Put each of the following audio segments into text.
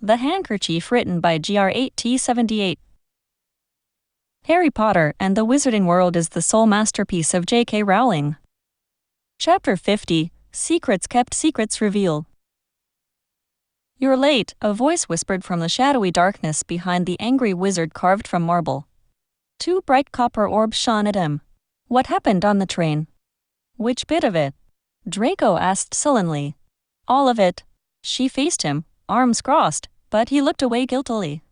The Handkerchief, written by GR8T78. Harry Potter and the Wizarding World is the sole masterpiece of J.K. Rowling. Chapter 50, Secrets Kept, Secrets Revealed. "You're late," a voice whispered from the shadowy darkness behind the angry wizard carved from marble. Two bright copper orbs shone at him. "What happened on the train?" "Which bit of it?" Draco asked sullenly. "All of it." She faced him, arms crossed, but he looked away guiltily.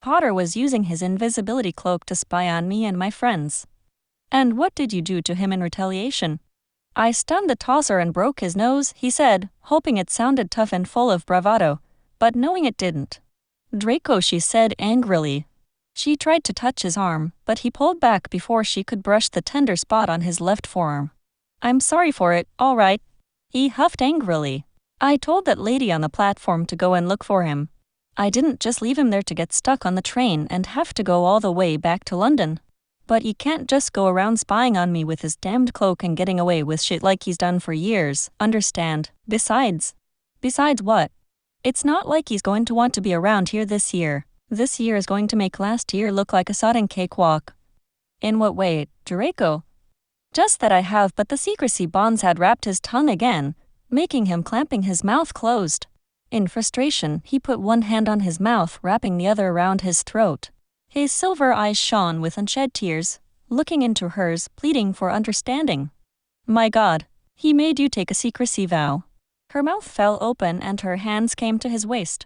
"Potter was using his invisibility cloak to spy on me and my friends." "And what did you do to him in retaliation?" "I stunned the tosser and broke his nose," he said, hoping it sounded tough and full of bravado, but knowing it didn't. "Draco," she said angrily. She tried to touch his arm, but he pulled back before she could brush the tender spot on his left forearm. "I'm sorry for it, all right." He huffed angrily. "I told that lady on the platform to go and look for him. I didn't just leave him there to get stuck on the train and have to go all the way back to London. But he can't just go around spying on me with his damned cloak and getting away with shit like he's done for years, understand? Besides what? It's not like he's going to want to be around here this year. This year is going to make last year look like a sodden cakewalk." "In what way, Draco?" "Just that I have, but the secrecy bonds had wrapped his tongue again, making him clamping his mouth closed. In frustration, he put one hand on his mouth, wrapping the other around his throat. His silver eyes shone with unshed tears, looking into hers, pleading for understanding. My God, he made you take a secrecy vow." Her mouth fell open and her hands came to his waist.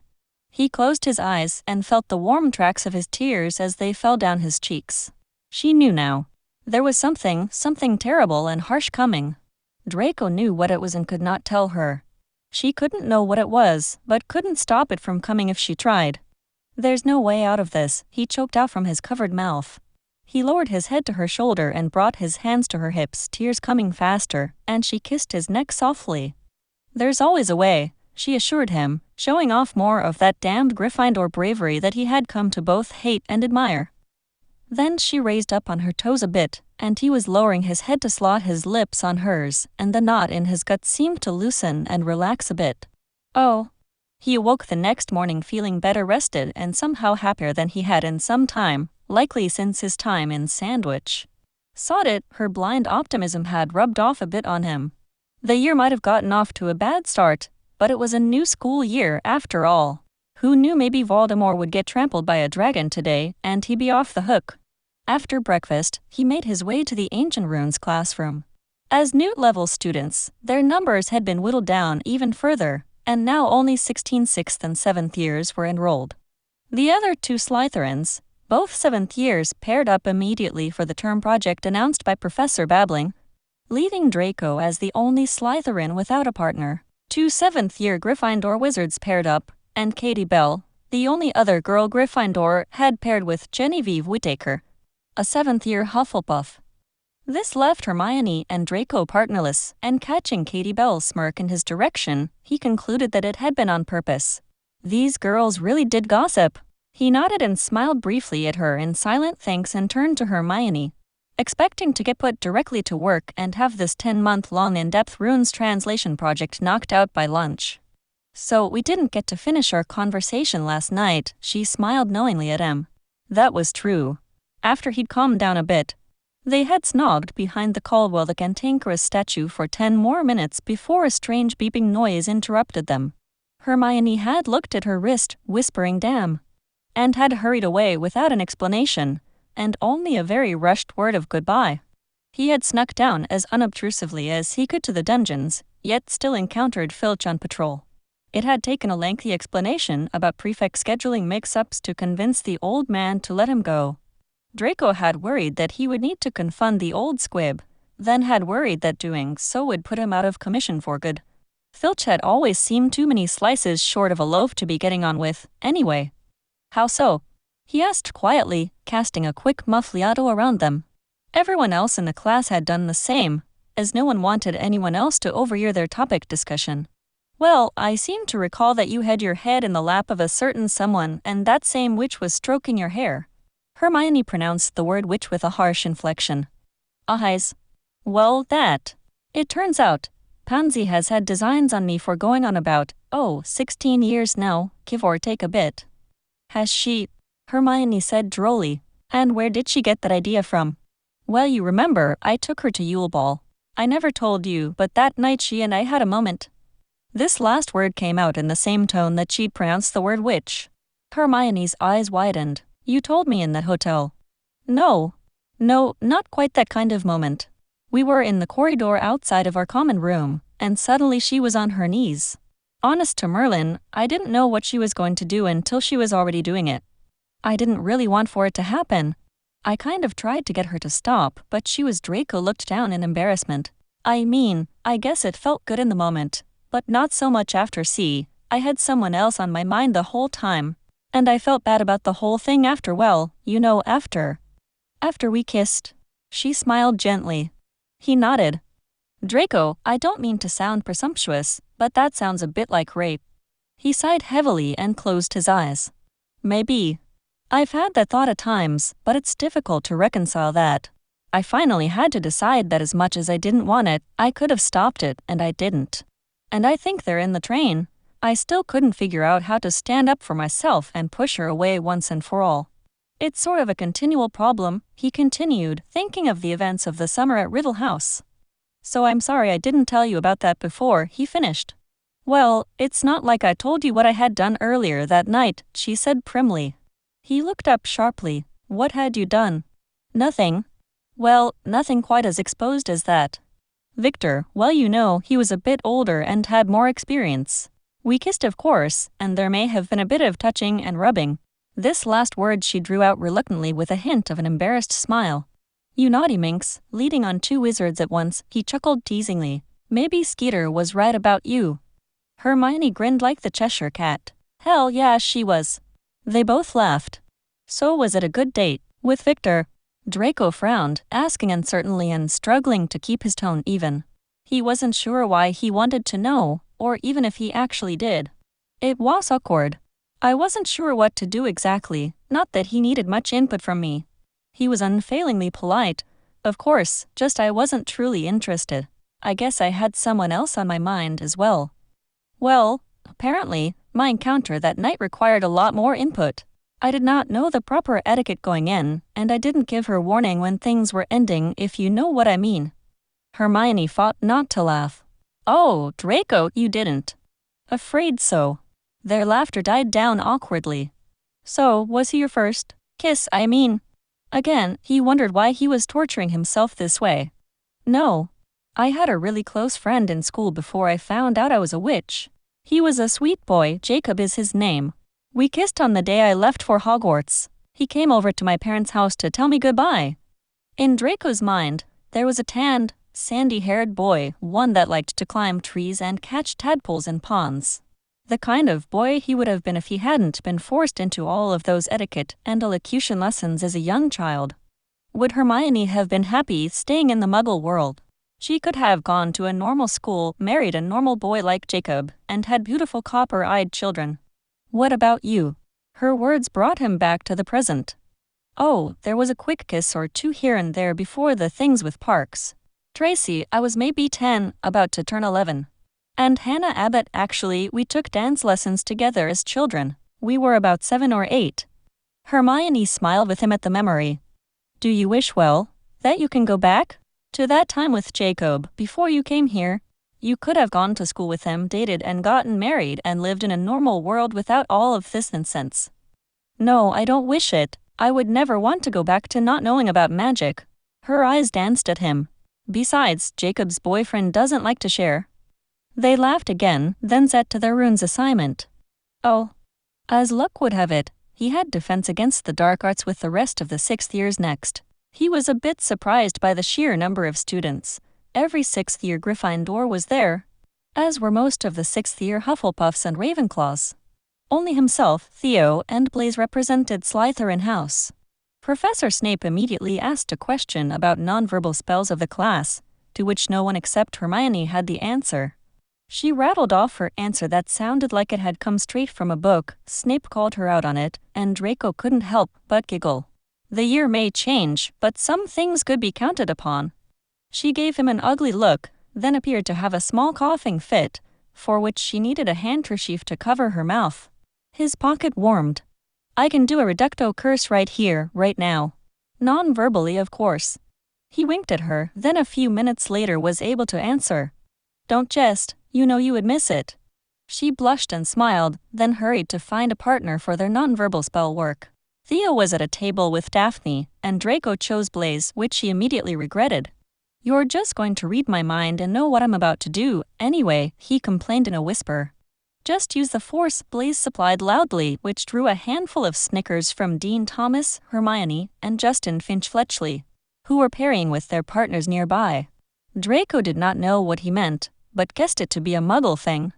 He closed his eyes and felt the warm tracks of his tears as they fell down his cheeks. She knew now. There was something terrible and harsh coming. Draco knew what it was and could not tell her. She couldn't know what it was, but couldn't stop it from coming if she tried. "There's no way out of this," he choked out from his covered mouth. He lowered his head to her shoulder and brought his hands to her hips, tears coming faster, and she kissed his neck softly. "There's always a way," she assured him, showing off more of that damned Gryffindor bravery that he had come to both hate and admire. Then she raised up on her toes a bit, and he was lowering his head to slot his lips on hers, and the knot in his gut seemed to loosen and relax a bit. Oh. He awoke the next morning feeling better rested and somehow happier than he had in some time, likely since his time in Sandwich. Sod it, her blind optimism had rubbed off a bit on him. The year might have gotten off to a bad start, but it was a new school year after all. Who knew, maybe Voldemort would get trampled by a dragon today and he'd be off the hook. After breakfast, he made his way to the Ancient Runes classroom. As Newt-level students, their numbers had been whittled down even further, and now only 16 6th and 7th years were enrolled. The other two Slytherins, both 7th years, paired up immediately for the term project announced by Professor Babbling, leaving Draco as the only Slytherin without a partner. Two 7th-year Gryffindor wizards paired up, and Katie Bell, the only other girl Gryffindor, had paired with Genevieve Whittaker, a 7th-year Hufflepuff. This left Hermione and Draco partnerless, and catching Katie Bell's smirk in his direction, he concluded that it had been on purpose. These girls really did gossip. He nodded and smiled briefly at her in silent thanks and turned to Hermione, expecting to get put directly to work and have this 10-month-long in-depth runes translation project knocked out by lunch. "So we didn't get to finish our conversation last night," she smiled knowingly at him. That was true. After he'd calmed down a bit, they had snogged behind the Caldwell the Cantankerous statue for 10 more minutes before a strange beeping noise interrupted them. Hermione had looked at her wrist, whispering "damn," and had hurried away without an explanation, and only a very rushed word of goodbye. He had snuck down as unobtrusively as he could to the dungeons, yet still encountered Filch on patrol. It had taken a lengthy explanation about prefect scheduling mix-ups to convince the old man to let him go. Draco had worried that he would need to confund the old squib, then had worried that doing so would put him out of commission for good. Filch had always seemed too many slices short of a loaf to be getting on with, anyway. "How so?" he asked quietly, casting a quick muffliato around them. Everyone else in the class had done the same, as no one wanted anyone else to overhear their topic discussion. "Well, I seem to recall that you had your head in the lap of a certain someone and that same witch was stroking your hair." Hermione pronounced the word witch with a harsh inflection. "Eyes. Well, that. It turns out, Pansy has had designs on me for going on about, 16 years now, give or take a bit. Has she? Hermione said drolly. And where did she get that idea from? Well, you remember, I took her to Yule Ball. I never told you, but that night she and I had a moment. This last word came out in the same tone that she'd pronounced the word witch. Hermione's eyes widened. You told me in that hotel. No, not quite that kind of moment. We were in the corridor outside of our common room, and suddenly she was on her knees. Honest to Merlin, I didn't know what she was going to do until she was already doing it. I didn't really want for it to happen. I kind of tried to get her to stop, but she was. Draco looked down in embarrassment. I guess it felt good in the moment, but not so much after. See, I had someone else on my mind the whole time. And I felt bad about the whole thing after, well, you know, after we kissed. She smiled gently. He nodded. Draco, I don't mean to sound presumptuous, but that sounds a bit like rape. He sighed heavily and closed his eyes. Maybe. I've had that thought at times, but it's difficult to reconcile that. I finally had to decide that as much as I didn't want it, I could have stopped it, and I didn't. And I think they're in the train. I still couldn't figure out how to stand up for myself and push her away once and for all. It's sort of a continual problem, he continued, thinking of the events of the summer at Riddle House. So I'm sorry I didn't tell you about that before, he finished. Well, it's not like I told you what I had done earlier that night, she said primly. He looked up sharply. What had you done? Nothing. Well, nothing quite as exposed as that. Victor, well, you know, he was a bit older and had more experience. We kissed, of course, and there may have been a bit of touching and rubbing. This last word she drew out reluctantly with a hint of an embarrassed smile. You naughty minx, leading on two wizards at once, he chuckled teasingly. Maybe Skeeter was right about you. Hermione grinned like the Cheshire Cat. Hell yeah, she was. They both laughed. So was it a good date, with Victor? Draco frowned, asking uncertainly and struggling to keep his tone even. He wasn't sure why he wanted to know, or even if he actually did. It was awkward. I wasn't sure what to do exactly, not that he needed much input from me. He was unfailingly polite. Of course, just I wasn't truly interested. I guess I had someone else on my mind as well. Well, apparently, my encounter that night required a lot more input. I did not know the proper etiquette going in, and I didn't give her warning when things were ending, if you know what I mean. Hermione fought not to laugh. Oh, Draco, you didn't. Afraid so. Their laughter died down awkwardly. So, was he your first kiss, I mean? Again, he wondered why he was torturing himself this way. No. I had a really close friend in school before I found out I was a witch. He was a sweet boy, Jacob is his name. We kissed on the day I left for Hogwarts. He came over to my parents' house to tell me goodbye. In Draco's mind, there was a tanned, sandy-haired boy, one that liked to climb trees and catch tadpoles in ponds. The kind of boy he would have been if he hadn't been forced into all of those etiquette and elocution lessons as a young child. Would Hermione have been happy staying in the Muggle world? She could have gone to a normal school, married a normal boy like Jacob, and had beautiful copper-eyed children. What about you? Her words brought him back to the present. Oh, there was a quick kiss or two here and there before the things with Parks. Tracy, I was maybe 10, about to turn 11. And Hannah Abbott, actually, we took dance lessons together as children. We were about 7 or 8. Hermione smiled with him at the memory. Do you wish, well, that you can go back to that time with Jacob before you came here? You could have gone to school with him, dated and gotten married and lived in a normal world without all of this nonsense. No, I don't wish it. I would never want to go back to not knowing about magic. Her eyes danced at him. Besides, Jacob's boyfriend doesn't like to share. They laughed again, then set to their rune's assignment. Oh. As luck would have it, he had defense against the dark arts with the rest of the 6th years next. He was a bit surprised by the sheer number of students. Every 6th-year Gryffindor was there, as were most of the 6th-year Hufflepuffs and Ravenclaws. Only himself, Theo, and Blaise represented Slytherin House. Professor Snape immediately asked a question about nonverbal spells of the class, to which no one except Hermione had the answer. She rattled off her answer that sounded like it had come straight from a book. Snape called her out on it, and Draco couldn't help but giggle. The year may change, but some things could be counted upon. She gave him an ugly look, then appeared to have a small coughing fit, for which she needed a handkerchief to cover her mouth. His pocket warmed. I can do a reducto curse right here, right now. Non-verbally, of course. He winked at her, then a few minutes later was able to answer. Don't jest, you know you would miss it. She blushed and smiled, then hurried to find a partner for their non-verbal spell work. Theo was at a table with Daphne, and Draco chose Blaze, which she immediately regretted. You're just going to read my mind and know what I'm about to do, anyway, he complained in a whisper. Just use the force, Blaze supplied loudly, which drew a handful of snickers from Dean Thomas, Hermione, and Justin Finch-Fletchley, who were parrying with their partners nearby. Draco did not know what he meant, but guessed it to be a muggle thing.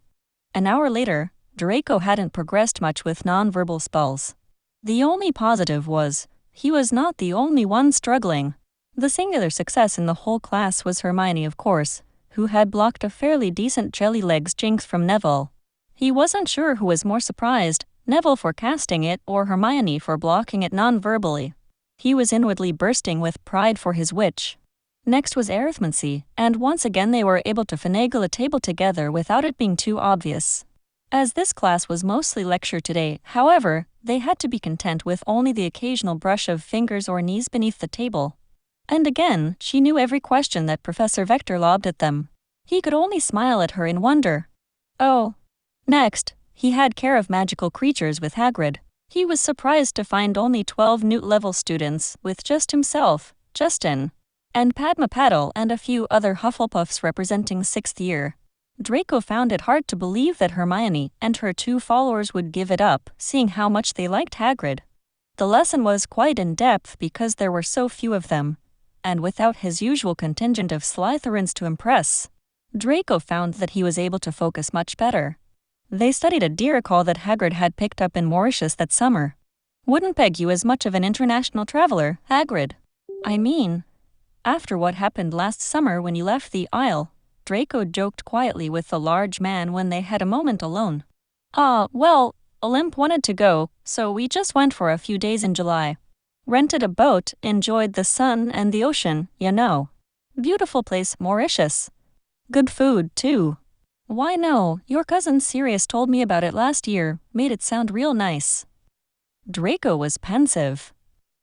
An hour later, Draco hadn't progressed much with non-verbal spells. The only positive was, he was not the only one struggling. The singular success in the whole class was Hermione, of course, who had blocked a fairly decent jelly legs jinx from Neville. He wasn't sure who was more surprised, Neville for casting it or Hermione for blocking it non-verbally. He was inwardly bursting with pride for his witch. Next was arithmancy, and once again they were able to finagle a table together without it being too obvious. As this class was mostly lecture today, however, they had to be content with only the occasional brush of fingers or knees beneath the table. And again, she knew every question that Professor Vector lobbed at them. He could only smile at her in wonder. Oh. Next, he had care of magical creatures with Hagrid. He was surprised to find only 12 Newt-level students, with just himself, Justin, and Padma Paddle and a few other Hufflepuffs representing 6th year. Draco found it hard to believe that Hermione and her 2 followers would give it up, seeing how much they liked Hagrid. The lesson was quite in-depth because there were so few of them, and without his usual contingent of Slytherins to impress, Draco found that he was able to focus much better. They studied a deer call that Hagrid had picked up in Mauritius that summer. Wouldn't peg you as much of an international traveler, Hagrid. I mean, after what happened last summer when you left the Isle, Draco joked quietly with the large man when they had a moment alone. Well, Olymp wanted to go, so we just went for a few days in July. Rented a boat, enjoyed the sun and the ocean, you know. Beautiful place, Mauritius. Good food, too. Why no, your cousin Sirius told me about it last year, made it sound real nice. Draco was pensive.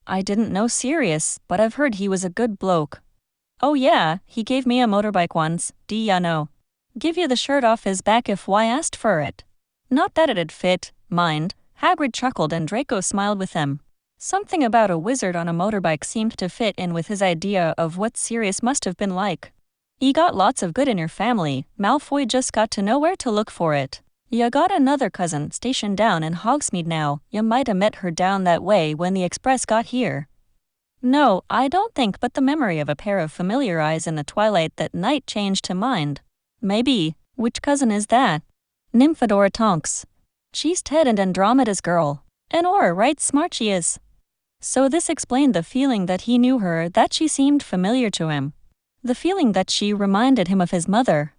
I didn't know Sirius, but I've heard he was a good bloke. Oh yeah, he gave me a motorbike once, ya know. Give you the shirt off his back if I asked for it. Not that it'd fit, mind. Hagrid chuckled and Draco smiled with him. Something about a wizard on a motorbike seemed to fit in with his idea of what Sirius must have been like. You got lots of good in your family, Malfoy just got to know where to look for it. You got another cousin stationed down in Hogsmeade now, you might have met her down that way when the express got here. No, I don't think, but the memory of a pair of familiar eyes in the twilight that night changed to mind. Maybe. Which cousin is that? Nymphadora Tonks. She's Ted and Andromeda's girl. And right smart she is. So this explained the feeling that he knew her, that she seemed familiar to him. The feeling that she reminded him of his mother.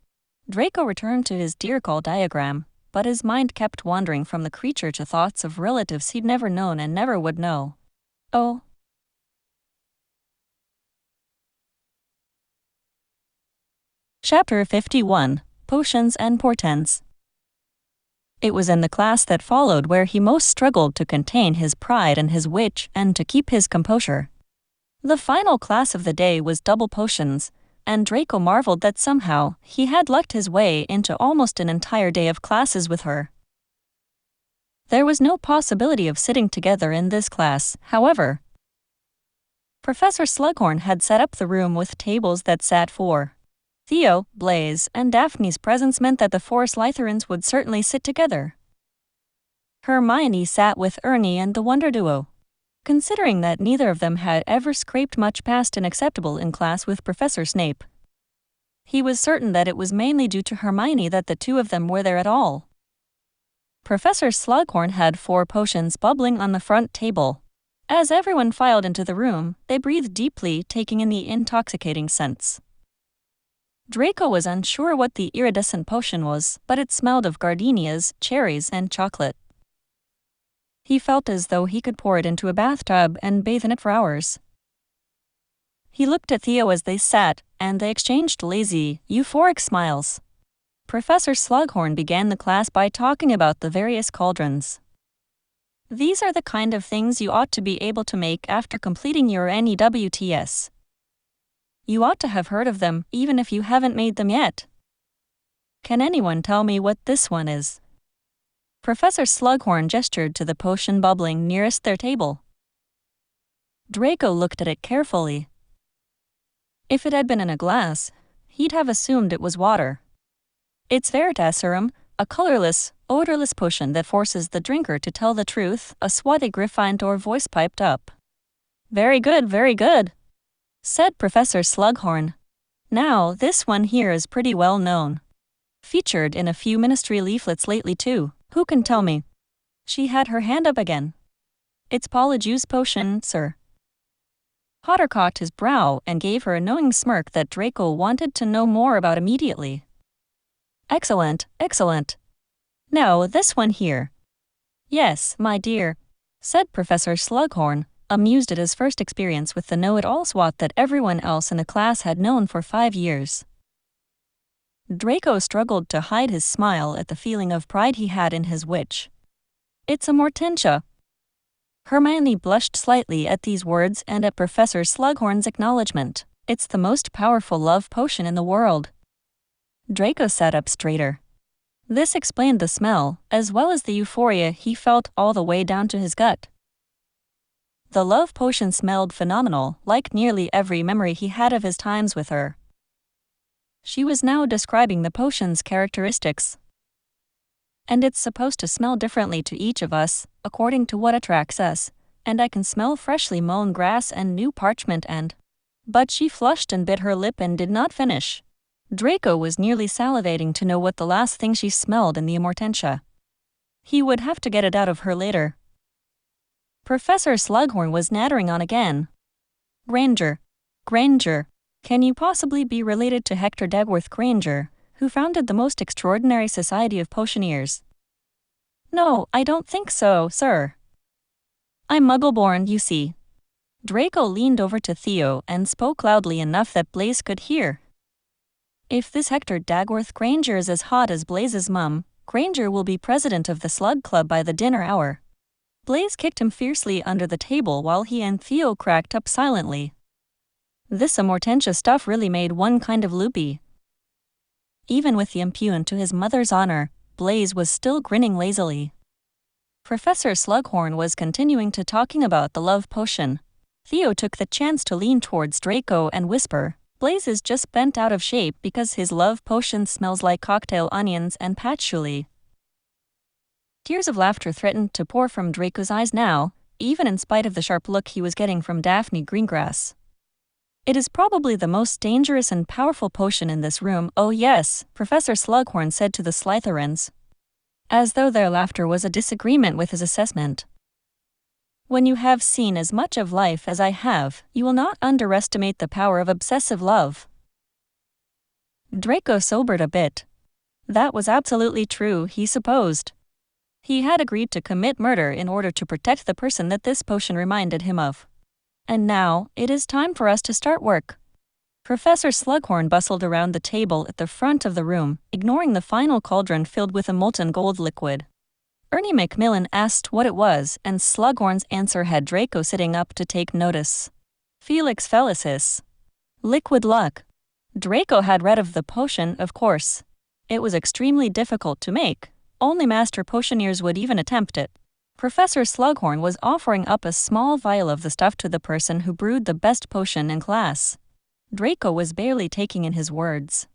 Draco returned to his deer call diagram, but his mind kept wandering from the creature to thoughts of relatives he'd never known and never would know. Oh. Chapter 51, Potions and Portents. It was in the class that followed where he most struggled to contain his pride and his witch and to keep his composure. The final class of the day was double potions, and Draco marveled that somehow he had lucked his way into almost an entire day of classes with her. There was no possibility of sitting together in this class, however. Professor Slughorn had set up the room with tables that sat 4. Theo, Blaze, and Daphne's presence meant that the 4 Slytherins would certainly sit together. Hermione sat with Ernie and the Wonder Duo. Considering that neither of them had ever scraped much past an acceptable in class with Professor Snape, he was certain that it was mainly due to Hermione that the 2 of them were there at all. Professor Slughorn had 4 potions bubbling on the front table. As everyone filed into the room, they breathed deeply, taking in the intoxicating scents. Draco was unsure what the iridescent potion was, but it smelled of gardenias, cherries, and chocolate. He felt as though he could pour it into a bathtub and bathe in it for hours. He looked at Theo as they sat, and they exchanged lazy, euphoric smiles. Professor Slughorn began the class by talking about the various cauldrons. These are the kind of things you ought to be able to make after completing your NEWTS. You ought to have heard of them, even if you haven't made them yet. Can anyone tell me what this one is? Professor Slughorn gestured to the potion bubbling nearest their table. Draco looked at it carefully. If it had been in a glass, he'd have assumed it was water. It's Veritaserum, a colorless, odorless potion that forces the drinker to tell the truth, a swarthy Gryffindor voice piped up. Very good, said Professor Slughorn. Now, this one here is pretty well known. Featured in a few ministry leaflets lately too. Who can tell me? She had her hand up again. It's Polyjuice potion, sir. Potter caught his brow and gave her a knowing smirk that Draco wanted to know more about immediately. Excellent. Now, this one here. Yes, my dear, said Professor Slughorn, amused at his first experience with the know-it-all swot that everyone else in the class had known for 5 years. Draco struggled to hide his smile at the feeling of pride he had in his witch. It's a Mortentia. Hermione blushed slightly at these words and at Professor Slughorn's acknowledgement. It's the most powerful love potion in the world. Draco sat up straighter. This explained the smell, as well as the euphoria he felt all the way down to his gut. The love potion smelled phenomenal, like nearly every memory he had of his times with her. She was now describing the potion's characteristics. And it's supposed to smell differently to each of us, according to what attracts us, and I can smell freshly mown grass and new parchment and... But she flushed and bit her lip and did not finish. Draco was nearly salivating to know what the last thing she smelled in the Amortentia. He would have to get it out of her later. Professor Slughorn was nattering on again. Granger. Can you possibly be related to Hector Dagworth Granger, who founded the most extraordinary society of potioneers? No, I don't think so, sir. I'm Muggle-born, you see. Draco leaned over to Theo and spoke loudly enough that Blaise could hear. If this Hector Dagworth Granger is as hot as Blaise's mum, Granger will be president of the Slug Club by the dinner hour. Blaise kicked him fiercely under the table while he and Theo cracked up silently. This Amortentia stuff really made one kind of loopy. Even with the impugn to his mother's honor, Blaise was still grinning lazily. Professor Slughorn was continuing to talking about the love potion. Theo took the chance to lean towards Draco and whisper, Blaise is just bent out of shape because his love potion smells like cocktail onions and patchouli. Tears of laughter threatened to pour from Draco's eyes now, even in spite of the sharp look he was getting from Daphne Greengrass. It is probably the most dangerous and powerful potion in this room. Oh yes, Professor Slughorn said to the Slytherins, as though their laughter was a disagreement with his assessment. When you have seen as much of life as I have, you will not underestimate the power of obsessive love. Draco sobered a bit. That was absolutely true, he supposed. He had agreed to commit murder in order to protect the person that this potion reminded him of. And now, it is time for us to start work. Professor Slughorn bustled around the table at the front of the room, ignoring the final cauldron filled with a molten gold liquid. Ernie Macmillan asked what it was, and Slughorn's answer had Draco sitting up to take notice. Felix Felicis. Liquid luck. Draco had read of the potion, of course. It was extremely difficult to make. Only master potioneers would even attempt it. Professor Slughorn was offering up a small vial of the stuff to the person who brewed the best potion in class. Draco was barely taking in his words.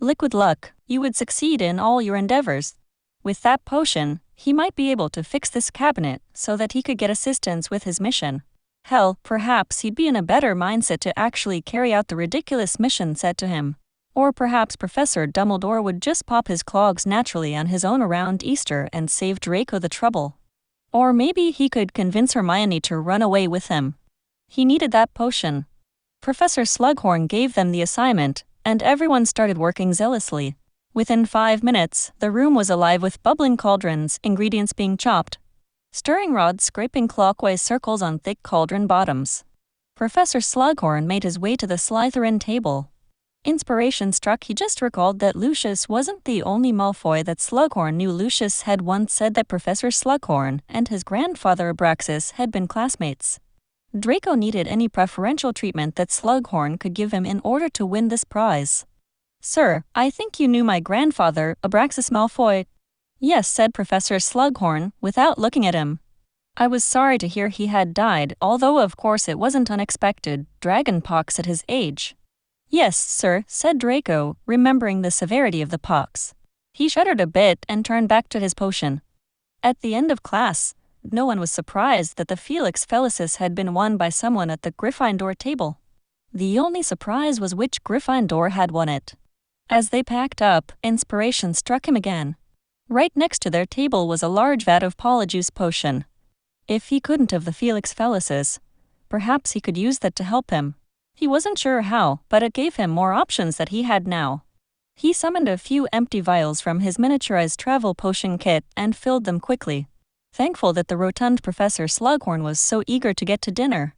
Liquid luck, you would succeed in all your endeavors. With that potion, he might be able to fix this cabinet so that he could get assistance with his mission. Hell, perhaps he'd be in a better mindset to actually carry out the ridiculous mission set to him. Or perhaps Professor Dumbledore would just pop his clogs naturally on his own around Easter and save Draco the trouble. Or maybe he could convince Hermione to run away with him. He needed that potion. Professor Slughorn gave them the assignment, and everyone started working zealously. Within 5 minutes, the room was alive with bubbling cauldrons, ingredients being chopped. Stirring rods scraping clockwise circles on thick cauldron bottoms. Professor Slughorn made his way to the Slytherin table. Inspiration struck. He just recalled that Lucius wasn't the only Malfoy that Slughorn knew. Lucius had once said that Professor Slughorn and his grandfather Abraxas had been classmates. Draco needed any preferential treatment that Slughorn could give him in order to win this prize. "Sir, I think you knew my grandfather, Abraxas Malfoy." "Yes," said Professor Slughorn, without looking at him. "I was sorry to hear he had died, although of course it wasn't unexpected, dragonpox at his age." "Yes, sir," said Draco, remembering the severity of the pox. He shuddered a bit and turned back to his potion. At the end of class, no one was surprised that the Felix Felicis had been won by someone at the Gryffindor table. The only surprise was which Gryffindor had won it. As they packed up, inspiration struck him again. Right next to their table was a large vat of Polyjuice potion. If he couldn't have the Felix Felicis, perhaps he could use that to help him. He wasn't sure how, but it gave him more options that he had now. He summoned a few empty vials from his miniaturized travel potion kit and filled them quickly, thankful that the rotund Professor Slughorn was so eager to get to dinner.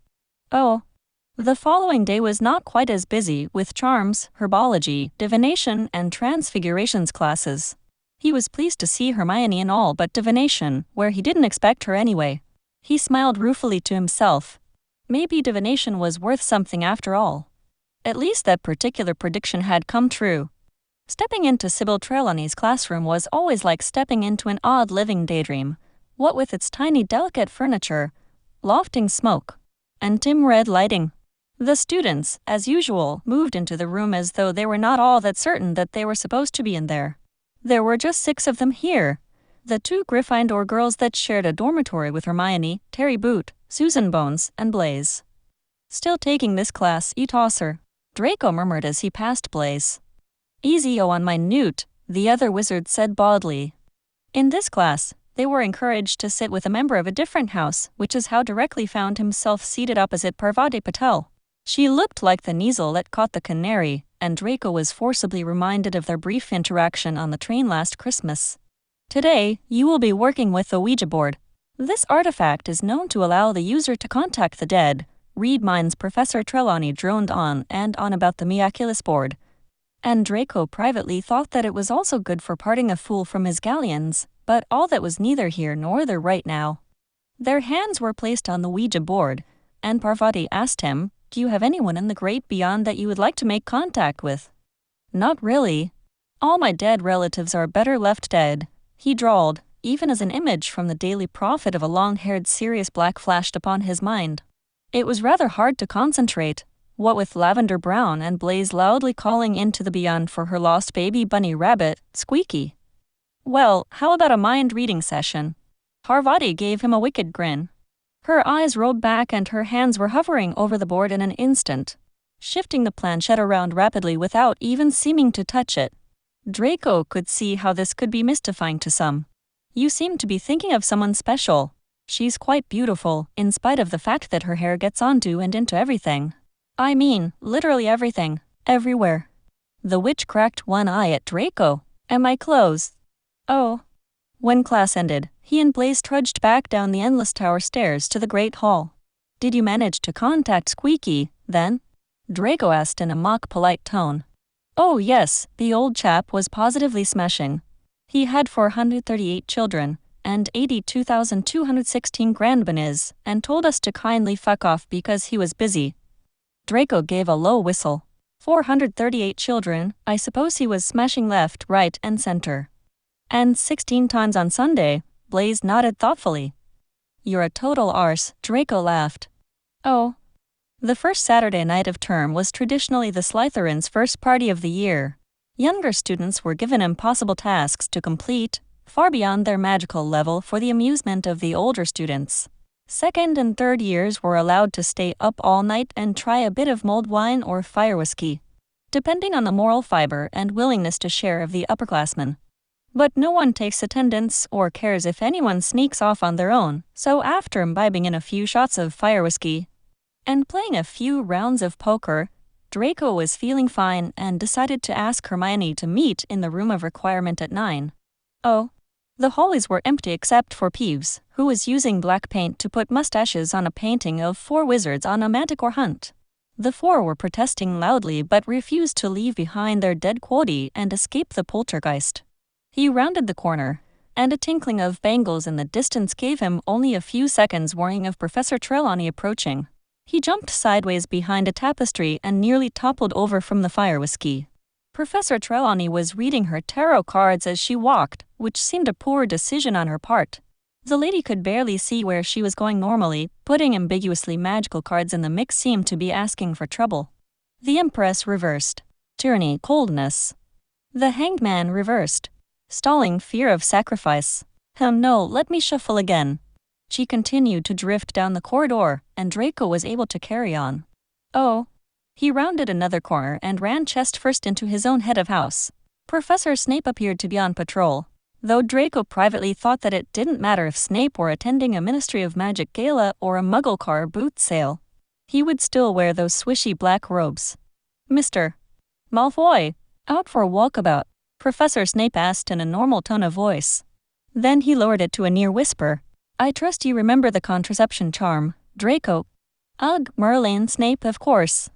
The following day was not quite as busy with charms, herbology, divination, and transfigurations classes. He was pleased to see Hermione in all but divination, where he didn't expect her anyway. He smiled ruefully to himself. Maybe divination was worth something after all. At least that particular prediction had come true. Stepping into Sybil Trelawney's classroom was always like stepping into an odd living daydream, what with its tiny delicate furniture, lofting smoke, and dim red lighting. The students, as usual, moved into the room as though they were not all that certain that they were supposed to be in there. There were just 6 of them here. The 2 Gryffindor girls that shared a dormitory with Hermione, Terry Boot, Susan Bones, and Blaise. "Still taking this class, you tosser," Draco murmured as he passed Blaise. "Easy-o on my newt," the other wizard said baldly. In this class, they were encouraged to sit with a member of a different house, which is how Directly found himself seated opposite Parvati Patel. She looked like the Kneazle that caught the canary, and Draco was forcibly reminded of their brief interaction on the train last Christmas. "Today, you will be working with the Ouija board. This artifact is known to allow the user to contact the dead," read minds Professor Trelawney droned on and on about the miraculous board. And Draco privately thought that it was also good for parting a fool from his galleons, but all that was neither here nor there right now. Their hands were placed on the Ouija board, and Parvati asked him, "Do you have anyone in the great beyond that you would like to make contact with?" "Not really. All my dead relatives are better left dead," he drawled, even as an image from the Daily Prophet of a long-haired Sirius Black flashed upon his mind. It was rather hard to concentrate, what with Lavender Brown and Blaise loudly calling into the beyond for her lost baby bunny rabbit, Squeaky. "Well, how about a mind-reading session?" Parvati gave him a wicked grin. Her eyes rolled back and her hands were hovering over the board in an instant, shifting the planchette around rapidly without even seeming to touch it. Draco could see how this could be mystifying to some. "You seem to be thinking of someone special. She's quite beautiful, in spite of the fact that her hair gets onto and into everything. I mean, literally everything, everywhere." The witch cracked one eye at Draco. "Am I close?" "Oh." When class ended, he and Blaise trudged back down the endless tower stairs to the Great Hall. "Did you manage to contact Squeaky, then?" Draco asked in a mock-polite tone. "Oh yes, the old chap was positively smashing. He had 438 children, and 82,216 grandbonnets, and told us to kindly fuck off because he was busy." Draco gave a low whistle. 438 children, I suppose he was smashing left, right, and center. "And 16 times on Sunday," Blaise nodded thoughtfully. "You're a total arse," Draco laughed. "Oh." The first Saturday night of term was traditionally the Slytherins' first party of the year. Younger students were given impossible tasks to complete, far beyond their magical level for the amusement of the older students. Second and third years were allowed to stay up all night and try a bit of mulled wine or fire whiskey, depending on the moral fiber and willingness to share of the upperclassmen. But no one takes attendance or cares if anyone sneaks off on their own, so after imbibing in a few shots of fire whiskey and playing a few rounds of poker, Draco was feeling fine and decided to ask Hermione to meet in the room of requirement at 9. Oh. The hallways were empty except for Peeves, who was using black paint to put mustaches on a painting of 4 wizards on a manticore hunt. The four were protesting loudly but refused to leave behind their dead quody and escape the poltergeist. He rounded the corner, and a tinkling of bangles in the distance gave him only a few seconds' warning of Professor Trelawney approaching. He jumped sideways behind a tapestry and nearly toppled over from the fire whiskey. Professor Trelawney was reading her tarot cards as she walked, which seemed a poor decision on her part. The lady could barely see where she was going normally. Putting ambiguously magical cards in the mix seemed to be asking for trouble. The Empress reversed. Tyranny, coldness. The Hanged Man reversed. Stalling, fear of sacrifice. No, let me shuffle again. She continued to drift down the corridor, and Draco was able to carry on. Oh. He rounded another corner and ran chest first into his own head of house. Professor Snape appeared to be on patrol, though Draco privately thought that it didn't matter if Snape were attending a Ministry of Magic gala or a Muggle car boot sale. He would still wear those swishy black robes. Mr. Malfoy, out for a walkabout? Professor Snape asked in a normal tone of voice. Then he lowered it to a near whisper. I trust you remember the contraception charm, Draco. Ugh, Merlin, Snape, of course.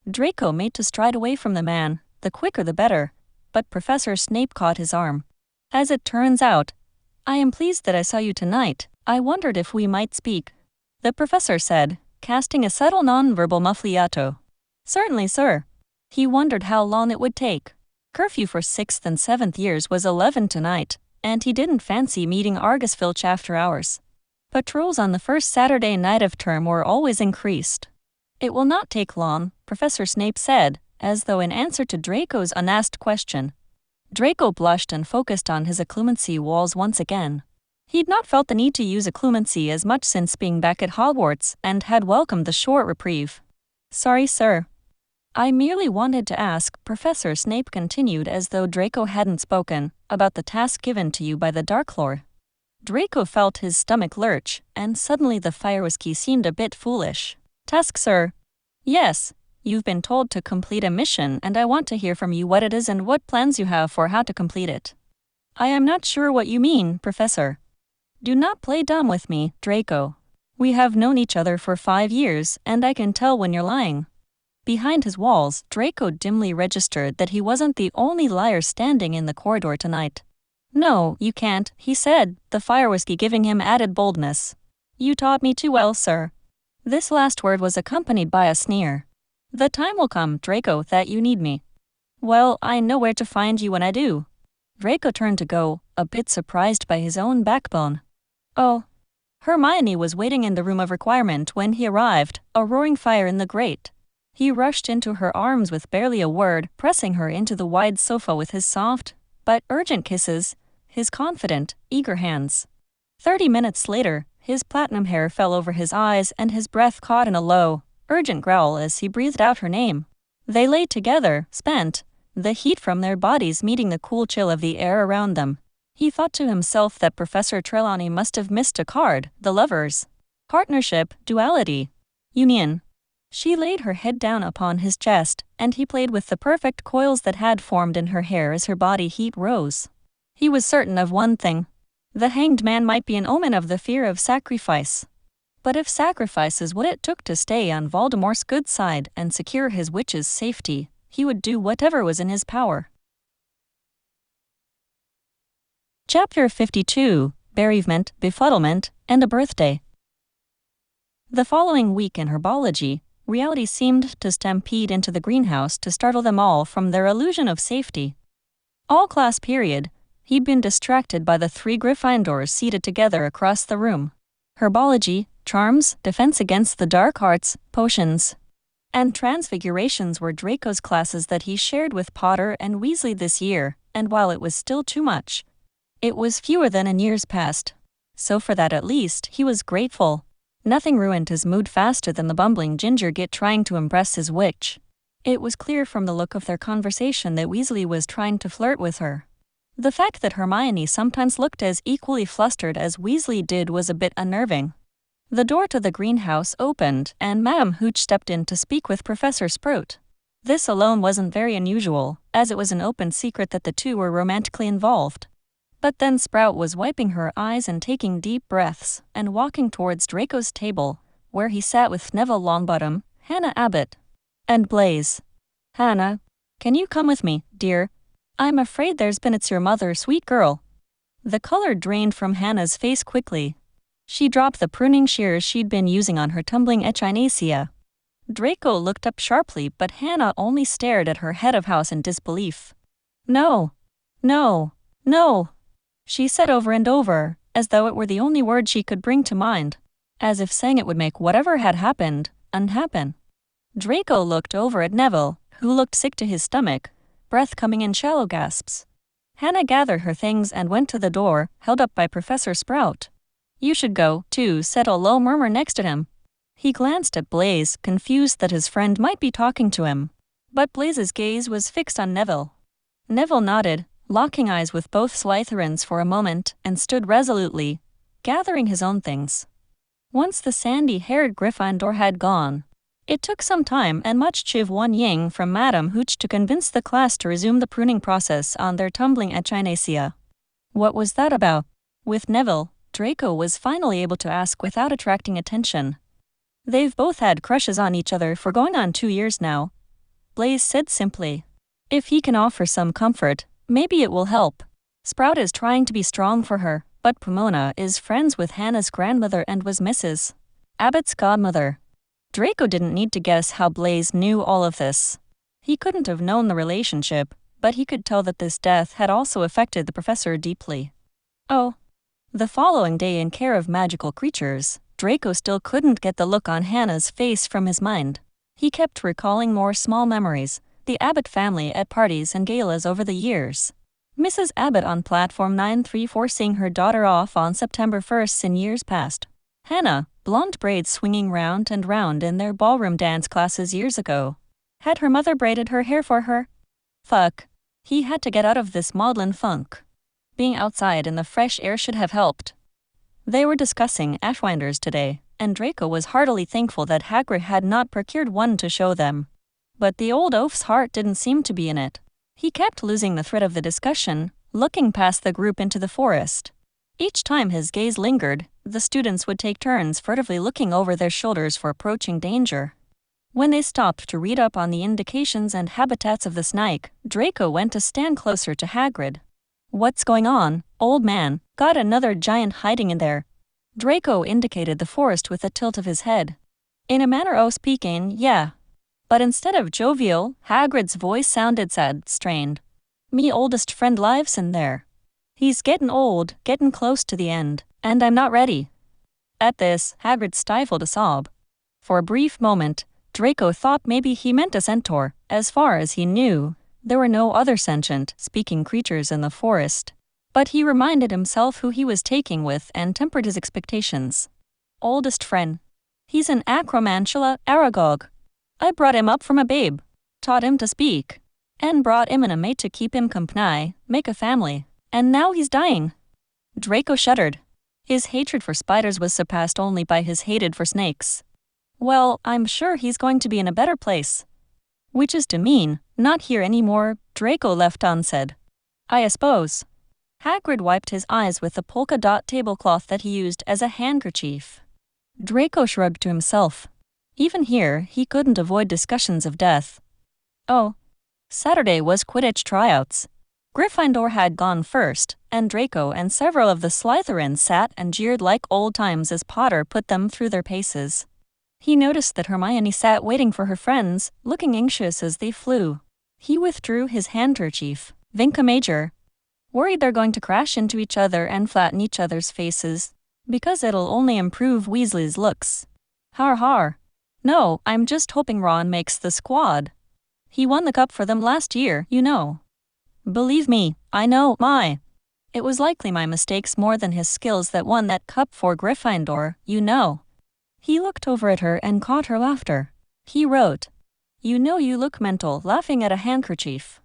Draco made to stride away from the man, the quicker the better, but Professor Snape caught his arm. As it turns out, I am pleased that I saw you tonight. I wondered if we might speak, the professor said, casting a subtle non-verbal muffliato. Certainly, sir. He wondered how long it would take. Curfew for 6th and 7th years was 11 tonight, and he didn't fancy meeting Argus Filch after hours. Patrols on the first Saturday night of term were always increased. It will not take long, Professor Snape said, as though in answer to Draco's unasked question. Draco blushed and focused on his occlumency walls once again. He'd not felt the need to use occlumency as much since being back at Hogwarts and had welcomed the short reprieve. Sorry, sir. I merely wanted to ask, Professor Snape continued as though Draco hadn't spoken, about the task given to you by the Dark Lord. Draco felt his stomach lurch, and suddenly the fire whiskey seemed a bit foolish. Task, sir? Yes, you've been told to complete a mission and I want to hear from you what it is and what plans you have for how to complete it. I am not sure what you mean, Professor. Do not play dumb with me, Draco. We have known each other for 5 years and I can tell when you're lying. Behind his walls, Draco dimly registered that he wasn't the only liar standing in the corridor tonight. No, you can't, he said, the fire whiskey giving him added boldness. You taught me too well, sir. This last word was accompanied by a sneer. The time will come, Draco, that you need me. Well, I know where to find you when I do. Draco turned to go, a bit surprised by his own backbone. Oh. Hermione was waiting in the room of requirement when he arrived, a roaring fire in the grate. He rushed into her arms with barely a word, pressing her into the wide sofa with his soft, but urgent kisses, his confident, eager hands. 30 minutes later, his platinum hair fell over his eyes and his breath caught in a low, urgent growl as he breathed out her name. They lay together, spent, the heat from their bodies meeting the cool chill of the air around them. He thought to himself that Professor Trelawney must have missed a card, the lovers. Partnership, duality, union. She laid her head down upon his chest, and he played with the perfect coils that had formed in her hair as her body heat rose. He was certain of one thing. The Hanged Man might be an omen of the fear of sacrifice. But if sacrifice is what it took to stay on Voldemort's good side and secure his witch's safety, he would do whatever was in his power. Chapter 52, Bereavement, Befuddlement, and a Birthday. The following week in herbology, reality seemed to stampede into the greenhouse to startle them all from their illusion of safety. All class period, he'd been distracted by the 3 Gryffindors seated together across the room. Herbology, charms, defense against the dark arts, potions, and transfigurations were Draco's classes that he shared with Potter and Weasley this year, and while it was still too much, it was fewer than in years past. So for that at least, he was grateful. Nothing ruined his mood faster than the bumbling ginger git trying to impress his witch. It was clear from the look of their conversation that Weasley was trying to flirt with her. The fact that Hermione sometimes looked as equally flustered as Weasley did was a bit unnerving. The door to the greenhouse opened, and Madame Hooch stepped in to speak with Professor Sprout. This alone wasn't very unusual, as it was an open secret that the two were romantically involved. But then Sprout was wiping her eyes and taking deep breaths, and walking towards Draco's table, where he sat with Neville Longbottom, Hannah Abbott, And Blaze. Hannah, can you come with me, dear? I'm afraid it's your mother, sweet girl. The color drained from Hannah's face quickly. She dropped the pruning shears she'd been using on her tumbling echinacea. Draco looked up sharply, but Hannah only stared at her head of house in disbelief. No. No. No. She said over and over, as though it were the only word she could bring to mind. As if saying it would make whatever had happened, unhappen. Draco looked over at Neville, who looked sick to his stomach, breath coming in shallow gasps. Hannah gathered her things and went to the door, held up by Professor Sprout. You should go, too, said a low murmur next to him. He glanced at Blaze, confused that his friend might be talking to him. But Blaze's gaze was fixed on Neville. Neville nodded, locking eyes with both Slytherins for a moment, and stood resolutely, gathering his own things. Once the sandy-haired Gryffindor had gone, it took some time and much chiv one ying from Madame Hooch to convince the class to resume the pruning process on their tumbling echinacea. What was that about? With Neville, Draco was finally able to ask without attracting attention. They've both had crushes on each other for going on 2 years now. Blaze said simply. If he can offer some comfort, maybe it will help. Sprout is trying to be strong for her, but Pomona is friends with Hannah's grandmother and was Mrs. Abbott's godmother. Draco didn't need to guess how Blaze knew all of this. He couldn't have known the relationship, but he could tell that this death had also affected the professor deeply. Oh. The following day in care of magical creatures, Draco still couldn't get the look on Hannah's face from his mind. He kept recalling more small memories, the Abbott family at parties and galas over the years. Mrs. Abbott on platform 934 seeing her daughter off on September 1st in years past. Hannah, blonde braids swinging round and round in their ballroom dance classes years ago. Had her mother braided her hair for her? Fuck. He had to get out of this maudlin funk. Being outside in the fresh air should have helped. They were discussing Ashwinders today, and Draco was heartily thankful that Hagrid had not procured one to show them. But the old oaf's heart didn't seem to be in it. He kept losing the thread of the discussion, looking past the group into the forest. Each time his gaze lingered, the students would take turns furtively looking over their shoulders for approaching danger. When they stopped to read up on the indications and habitats of the snake, Draco went to stand closer to Hagrid. What's going on, old man? Got another giant hiding in there? Draco indicated the forest with a tilt of his head. In a manner o' speaking, yeah. But instead of jovial, Hagrid's voice sounded sad, strained. Me oldest friend lives in there. He's gettin' old, gettin' close to the end, and I'm not ready. At this, Hagrid stifled a sob. For a brief moment, Draco thought maybe he meant a centaur. As far as he knew, there were no other sentient, speaking creatures in the forest. But he reminded himself who he was taking with and tempered his expectations. Oldest friend. He's an acromantula aragog. I brought him up from a babe, taught him to speak, and brought him in a mate to keep him company, make a family. And now he's dying. Draco shuddered. His hatred for spiders was surpassed only by his hatred for snakes. Well, I'm sure he's going to be in a better place. Which is to mean, not here anymore, Draco left unsaid. I suppose. Hagrid wiped his eyes with the polka dot tablecloth that he used as a handkerchief. Draco shrugged to himself. Even here, he couldn't avoid discussions of death. Oh. Saturday was Quidditch tryouts. Gryffindor had gone first, and Draco and several of the Slytherins sat and jeered like old times as Potter put them through their paces. He noticed that Hermione sat waiting for her friends, looking anxious as they flew. He withdrew his handkerchief, Vinca Major. Worried they're going to crash into each other and flatten each other's faces. Because it'll only improve Weasley's looks. Har har. No, I'm just hoping Ron makes the squad. He won the cup for them last year, you know. Believe me, I know, It was likely my mistakes more than his skills that won that cup for Gryffindor, you know. He looked over at her and caught her laughter. He wrote, You know you look mental, laughing at a handkerchief.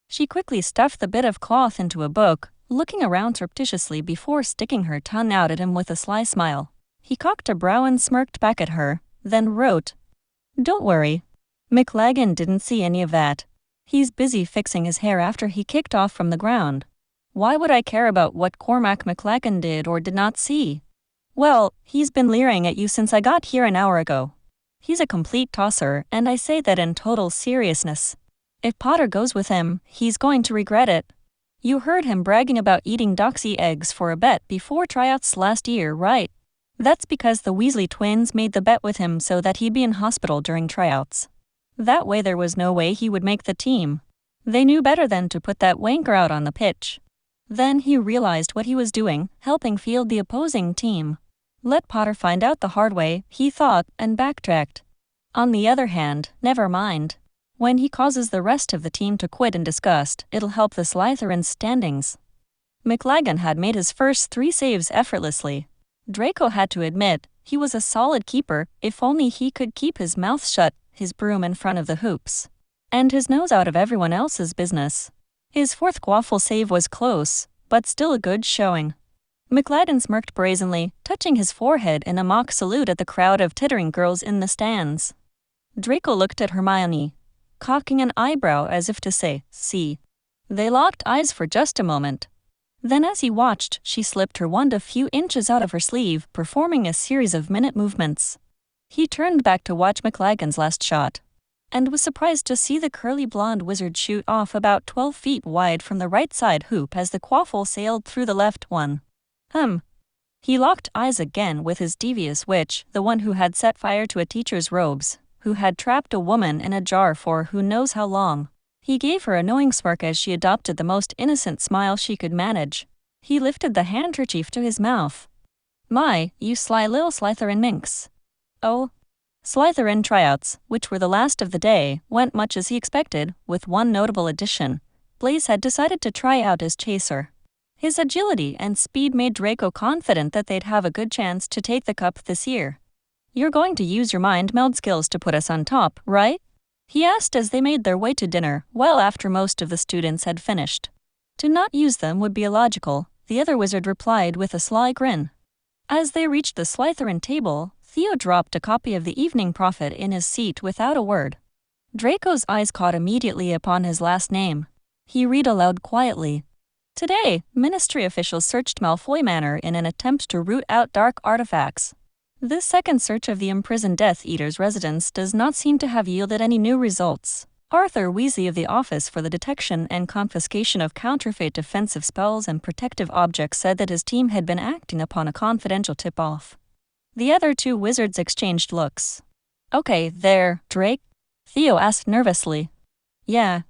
She quickly stuffed the bit of cloth into a book, looking around surreptitiously before sticking her tongue out at him with a sly smile. He cocked a brow and smirked back at her, then wrote, Don't worry. McLaggen didn't see any of that. He's busy fixing his hair after he kicked off from the ground. Why would I care about what Cormac McLaggen did or did not see? Well, he's been leering at you since I got here an hour ago. He's a complete tosser, and I say that in total seriousness. If Potter goes with him, he's going to regret it. You heard him bragging about eating doxy eggs for a bet before tryouts last year, right? That's because the Weasley twins made the bet with him so that he'd be in hospital during tryouts. That way there was no way he would make the team. They knew better than to put that wanker out on the pitch. Then he realized what he was doing, helping field the opposing team. Let Potter find out the hard way, he thought, and backtracked. On the other hand, never mind. When he causes the rest of the team to quit in disgust, it'll help the Slytherins' standings. McLaggen had made his first 3 saves effortlessly. Draco had to admit, he was a solid keeper if only he could keep his mouth shut, his broom in front of the hoops, and his nose out of everyone else's business. His 4th quaffle save was close, but still a good showing. McLaggen smirked brazenly, touching his forehead in a mock salute at the crowd of tittering girls in the stands. Draco looked at Hermione, cocking an eyebrow as if to say, "See." They locked eyes for just a moment. Then as he watched, she slipped her wand a few inches out of her sleeve, performing a series of minute movements. He turned back to watch McLaggen's last shot, and was surprised to see the curly blonde wizard shoot off about 12 feet wide from the right side hoop as the quaffle sailed through the left one. He locked eyes again with his devious witch, the one who had set fire to a teacher's robes, who had trapped a woman in a jar for who knows how long. He gave her a knowing smirk as she adopted the most innocent smile she could manage. He lifted the handkerchief to his mouth. "My, you sly little Slytherin minx." Oh. Slytherin tryouts, which were the last of the day, went much as he expected, with one notable addition. Blaise had decided to try out as chaser. His agility and speed made Draco confident that they'd have a good chance to take the cup this year. "You're going to use your mind meld skills to put us on top, right?" he asked as they made their way to dinner, well after most of the students had finished. To not use them would be illogical, the other wizard replied with a sly grin. As they reached the Slytherin table, Theo dropped a copy of the Evening Prophet in his seat without a word. Draco's eyes caught immediately upon his last name. He read aloud quietly. "Today, Ministry officials searched Malfoy Manor in an attempt to root out dark artifacts. This second search of the imprisoned Death Eater's residence does not seem to have yielded any new results. Arthur Weasley of the Office for the Detection and Confiscation of Counterfeit Defensive Spells and Protective Objects said that his team had been acting upon a confidential tip-off." The other 2 wizards exchanged looks. "Okay, there, Drake?" Theo asked nervously. "Yeah."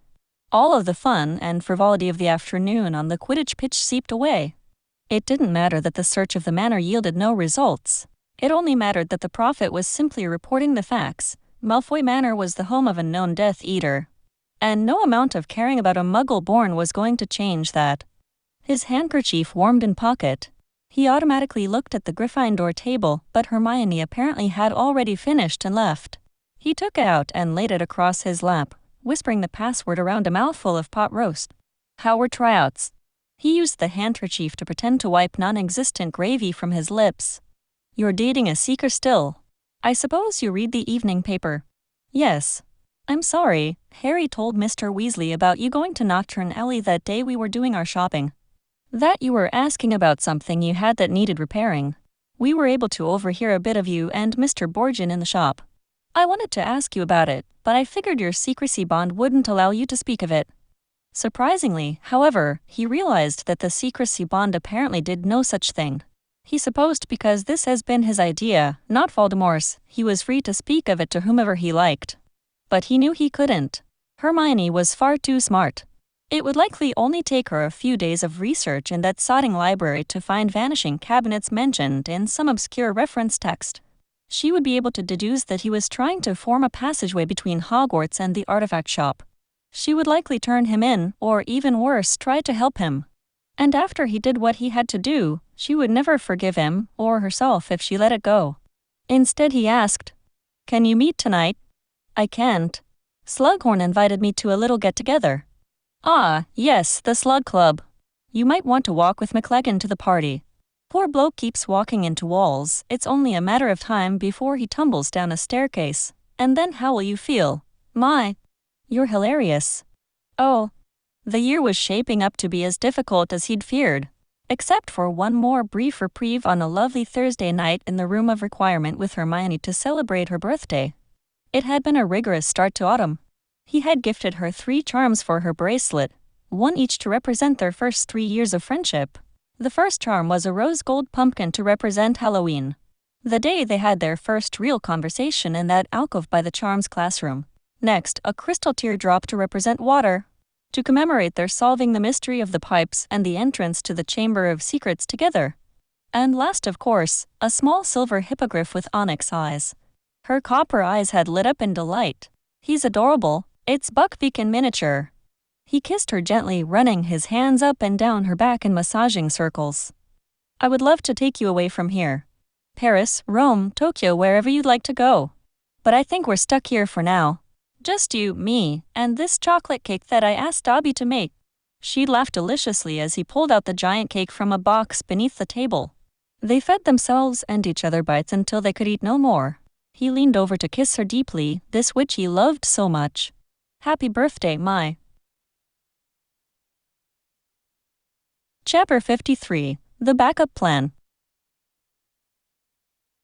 All of the fun and frivolity of the afternoon on the Quidditch pitch seeped away. It didn't matter that the search of the manor yielded no results. It only mattered that the prophet was simply reporting the facts. Malfoy Manor was the home of a known Death Eater, and no amount of caring about a Muggle-born was going to change that. His handkerchief warmed in pocket. He automatically looked at the Gryffindor table, but Hermione apparently had already finished and left. He took it out and laid it across his lap, whispering the password around a mouthful of pot roast. "How were tryouts?" He used the handkerchief to pretend to wipe non-existent gravy from his lips. "You're dating a seeker still. I suppose you read the evening paper." "Yes." "I'm sorry, Harry told Mr. Weasley about you going to Nocturne Alley that day we were doing our shopping. That you were asking about something you had that needed repairing. We were able to overhear a bit of you and Mr. Borgin in the shop. I wanted to ask you about it, but I figured your secrecy bond wouldn't allow you to speak of it." Surprisingly, however, he realized that the secrecy bond apparently did no such thing. He supposed because this has been his idea, not Voldemort's, he was free to speak of it to whomever he liked. But he knew he couldn't. Hermione was far too smart. It would likely only take her a few days of research in that sodding library to find vanishing cabinets mentioned in some obscure reference text. She would be able to deduce that he was trying to form a passageway between Hogwarts and the artifact shop. She would likely turn him in, or even worse, try to help him. And after he did what he had to do, she would never forgive him, or herself if she let it go. Instead he asked, "Can you meet tonight?" "I can't. Slughorn invited me to a little get-together." "Ah, yes, the Slug Club. You might want to walk with McLaggen to the party. Poor bloke keeps walking into walls, it's only a matter of time before he tumbles down a staircase. And then how will you feel? My, you're hilarious." Oh. The year was shaping up to be as difficult as he'd feared. Except for one more brief reprieve on a lovely Thursday night in the room of requirement with Hermione to celebrate her birthday. It had been a rigorous start to autumn. He had gifted her 3 charms for her bracelet, one each to represent their first 3 years of friendship. The first charm was a rose gold pumpkin to represent Halloween, the day they had their first real conversation in that alcove by the charms classroom. Next, a crystal teardrop to represent water, to commemorate their solving the mystery of the pipes and the entrance to the Chamber of Secrets together. And last, of course, a small silver hippogriff with onyx eyes. Her copper eyes had lit up in delight. He's adorable. It's Buckbeak in miniature. He kissed her gently, running his hands up and down her back in massaging circles. I would love to take you away from here. Paris, Rome, Tokyo, wherever you'd like to go. But I think we're stuck here for now. Just you, me, and this chocolate cake that I asked Dobby to make. She laughed deliciously as he pulled out the giant cake from a box beneath the table. They fed themselves and each other bites until they could eat no more. He leaned over to kiss her deeply, this which he loved so much. Happy birthday, my. Chapter 53. The Backup Plan.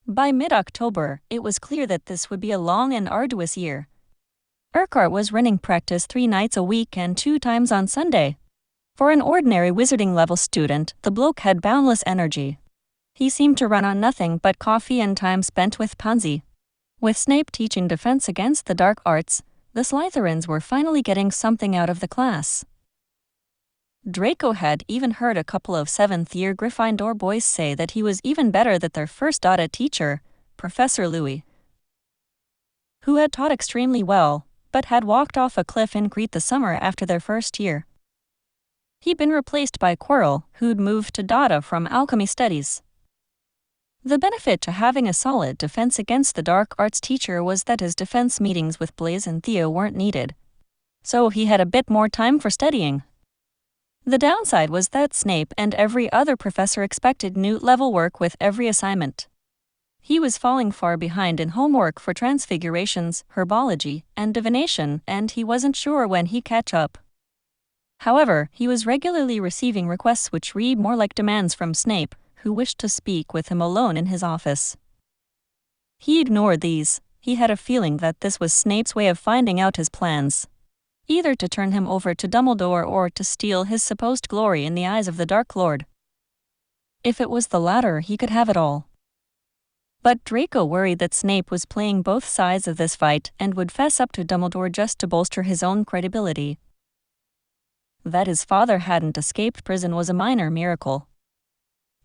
By mid-October, it was clear that this would be a long and arduous year. Urquhart was running practice 3 nights a week and 2 times on Sunday. For an ordinary wizarding-level student, the bloke had boundless energy. He seemed to run on nothing but coffee and time spent with Pansy. With Snape teaching defense against the dark arts, the Slytherins were finally getting something out of the class. Draco had even heard a couple of 7th-year Gryffindor boys say that he was even better than their first DOTA teacher, Professor Louis, who had taught extremely well, but had walked off a cliff in Crete the summer after their first year. He'd been replaced by Quirrell, who'd moved to DOTA from alchemy studies. The benefit to having a solid defense against the dark arts teacher was that his defense meetings with Blaise and Theo weren't needed. So he had a bit more time for studying. The downside was that Snape and every other professor expected Newt-level work with every assignment. He was falling far behind in homework for transfigurations, herbology, and divination, and he wasn't sure when he'd catch up. However, he was regularly receiving requests which read more like demands from Snape, who wished to speak with him alone in his office. He ignored these. He had a feeling that this was Snape's way of finding out his plans, either to turn him over to Dumbledore or to steal his supposed glory in the eyes of the Dark Lord. If it was the latter, he could have it all. But Draco worried that Snape was playing both sides of this fight and would fess up to Dumbledore just to bolster his own credibility. That his father hadn't escaped prison was a minor miracle.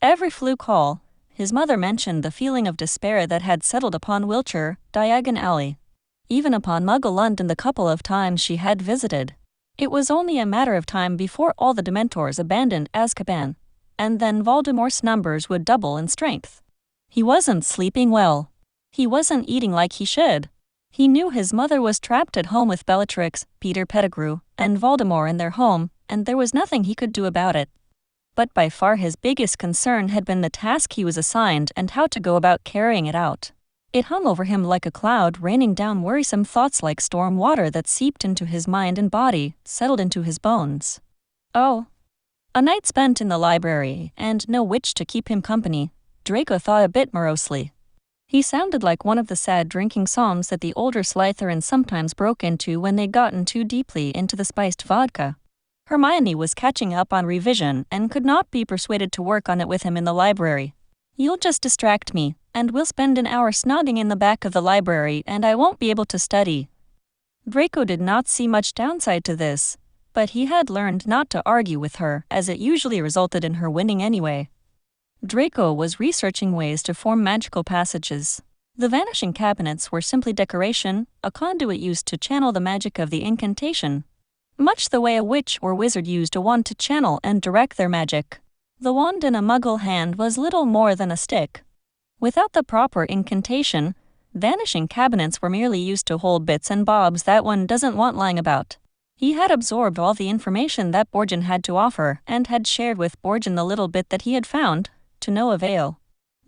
Every fluke call, his mother mentioned the feeling of despair that had settled upon Wiltshire, Diagon Alley. Even upon Muggle London the couple of times she had visited. It was only a matter of time before all the Dementors abandoned Azkaban, and then Voldemort's numbers would double in strength. He wasn't sleeping well. He wasn't eating like he should. He knew his mother was trapped at home with Bellatrix, Peter Pettigrew, and Voldemort in their home, and there was nothing he could do about it. But by far his biggest concern had been the task he was assigned and how to go about carrying it out. It hung over him like a cloud, raining down worrisome thoughts like storm water that seeped into his mind and body, settled into his bones. Oh. A night spent in the library, and no witch to keep him company, Draco thought a bit morosely. He sounded like one of the sad drinking psalms that the older Slytherins sometimes broke into when they'd gotten too deeply into the spiced vodka. Hermione was catching up on revision and could not be persuaded to work on it with him in the library. You'll just distract me, and we'll spend an hour snogging in the back of the library and I won't be able to study. Draco did not see much downside to this, but he had learned not to argue with her, as it usually resulted in her winning anyway. Draco was researching ways to form magical passages. The vanishing cabinets were simply decoration, a conduit used to channel the magic of the incantation, much the way a witch or wizard used a wand to channel and direct their magic. The wand in a Muggle hand was little more than a stick. Without the proper incantation, vanishing cabinets were merely used to hold bits and bobs that one doesn't want lying about. He had absorbed all the information that Borgin had to offer and had shared with Borgin the little bit that he had found, to no avail.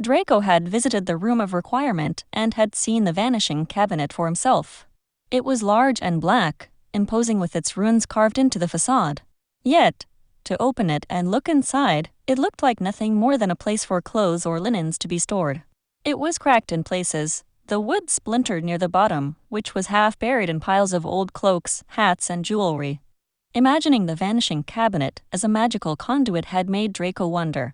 Draco had visited the Room of Requirement and had seen the vanishing cabinet for himself. It was large and black, imposing with its runes carved into the facade. Yet, to open it and look inside, it looked like nothing more than a place for clothes or linens to be stored. It was cracked in places, The wood splintered near the bottom, which was half buried in piles of old cloaks, hats, and jewelry. Imagining the vanishing cabinet as a magical conduit had made Draco wonder.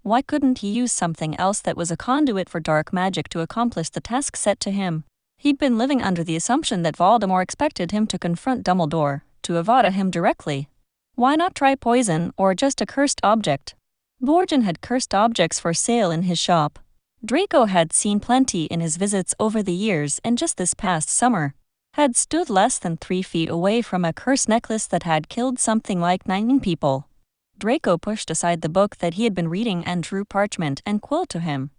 Why couldn't he use something else that was a conduit for dark magic to accomplish the task set to him? He'd been living under the assumption that Voldemort expected him to confront Dumbledore, to Avada him directly. Why not try poison or just a cursed object? Borgin had cursed objects for sale in his shop. Draco had seen plenty in his visits over the years, and just this past summer had stood less than 3 feet away from a cursed necklace that had killed something like 9 people. Draco pushed aside the book that he had been reading and drew parchment and quill to him.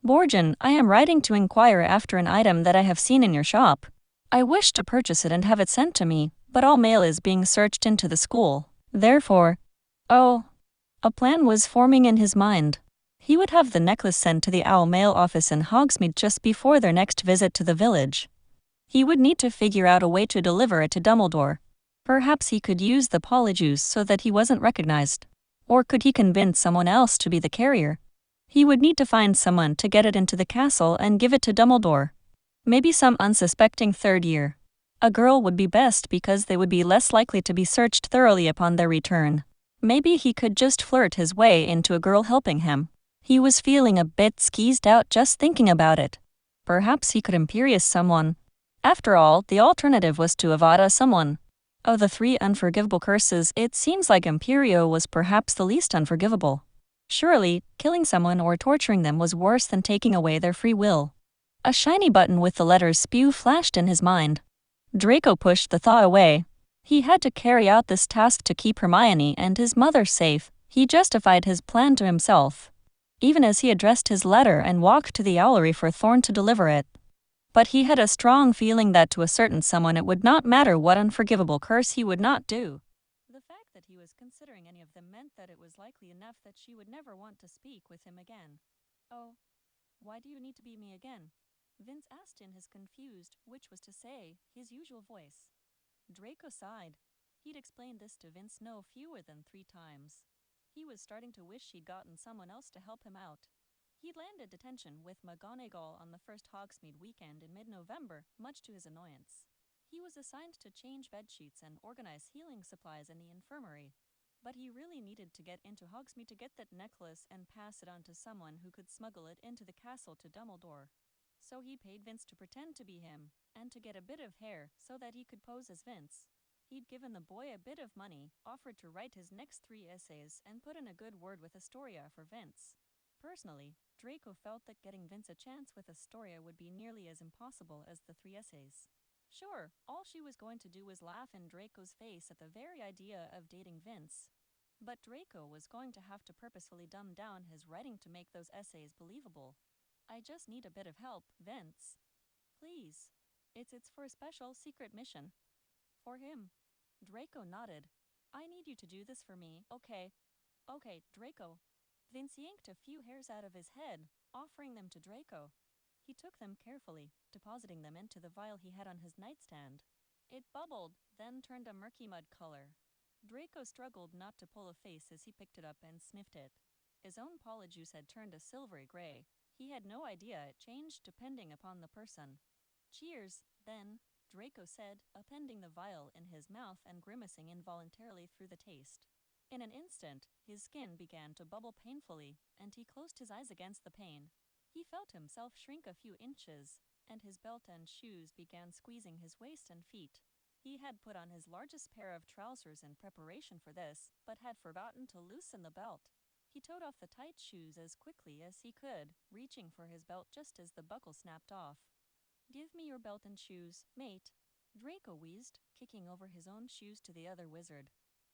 Borgin, I am writing to inquire after an item that I have seen in your shop. I wish to purchase it and have it sent to me, but all mail is being searched into the school. Therefore, a plan was forming in his mind. He would have the necklace sent to the Owl mail office in Hogsmeade just before their next visit to the village. He would need to figure out a way to deliver it to Dumbledore. Perhaps he could use the polyjuice so that he wasn't recognized. Or could he convince someone else to be the carrier? He would need to find someone to get it into the castle and give it to Dumbledore. Maybe some unsuspecting third year. A girl would be best because they would be less likely to be searched thoroughly upon their return. Maybe he could just flirt his way into a girl helping him. He was feeling a bit skeezed out just thinking about it. Perhaps he could imperious someone. After all, the alternative was to Avada someone. Of the 3 unforgivable curses, it seems like Imperio was perhaps the least unforgivable. Surely, killing someone or torturing them was worse than taking away their free will. A shiny button with the letters SPEW flashed in his mind. Draco pushed the thought away. He had to carry out this task to keep Hermione and his mother safe. He justified his plan to himself, even as he addressed his letter and walked to the owlery for Thorn to deliver it. But he had a strong feeling that to a certain someone it would not matter what unforgivable curse he would not do. The fact that he was considering any of them meant that it was likely enough that she would never want to speak with him again. Oh, why do you need to be me again? Vince asked in his confused, which was to say, his usual voice. Draco sighed. He'd explained this to Vince no fewer than 3 times. He was starting to wish he'd gotten someone else to help him out. He'd landed detention with McGonagall on the first Hogsmeade weekend in mid-November, much to his annoyance. He was assigned to change bedsheets and organize healing supplies in the infirmary. But he really needed to get into Hogsmeade to get that necklace and pass it on to someone who could smuggle it into the castle to Dumbledore. So he paid Vince to pretend to be him, and to get a bit of hair so that he could pose as Vince. He'd given the boy a bit of money, offered to write his next 3 essays, and put in a good word with Astoria for Vince. Personally, Draco felt that getting Vince a chance with Astoria would be nearly as impossible as the 3 essays. Sure, all she was going to do was laugh in Draco's face at the very idea of dating Vince. But Draco was going to have to purposefully dumb down his writing to make those essays believable. I just need a bit of help, Vince. Please. It's for a special secret mission. For him. Draco nodded. I need you to do this for me, okay? Okay, Draco. Vince yanked a few hairs out of his head, offering them to Draco. He took them carefully, depositing them into the vial he had on his nightstand. It bubbled, then turned a murky mud color. Draco struggled not to pull a face as he picked it up and sniffed it. His own polyjuice had turned a silvery gray. He had no idea it changed depending upon the person. Cheers, then, Draco said, appending the vial in his mouth and grimacing involuntarily through the taste. In an instant, his skin began to bubble painfully, and he closed his eyes against the pain. He felt himself shrink a few inches, and his belt and shoes began squeezing his waist and feet. He had put on his largest pair of trousers in preparation for this, but had forgotten to loosen the belt. He towed off the tight shoes as quickly as he could, reaching for his belt just as the buckle snapped off. Give me your belt and shoes, mate, Draco wheezed, kicking over his own shoes to the other wizard.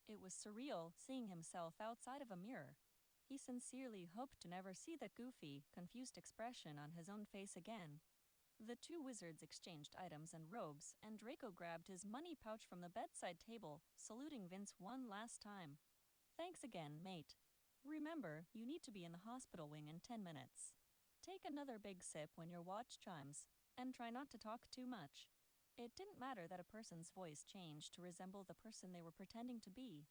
It was surreal seeing himself outside of a mirror. He sincerely hoped to never see that goofy, confused expression on his own face again. The 2 wizards exchanged items and robes, and Draco grabbed his money pouch from the bedside table, saluting Vince one last time. Thanks again, mate. Remember, you need to be in the hospital wing in 10 minutes. Take another big sip when your watch chimes, and try not to talk too much. It didn't matter that a person's voice changed to resemble the person they were pretending to be.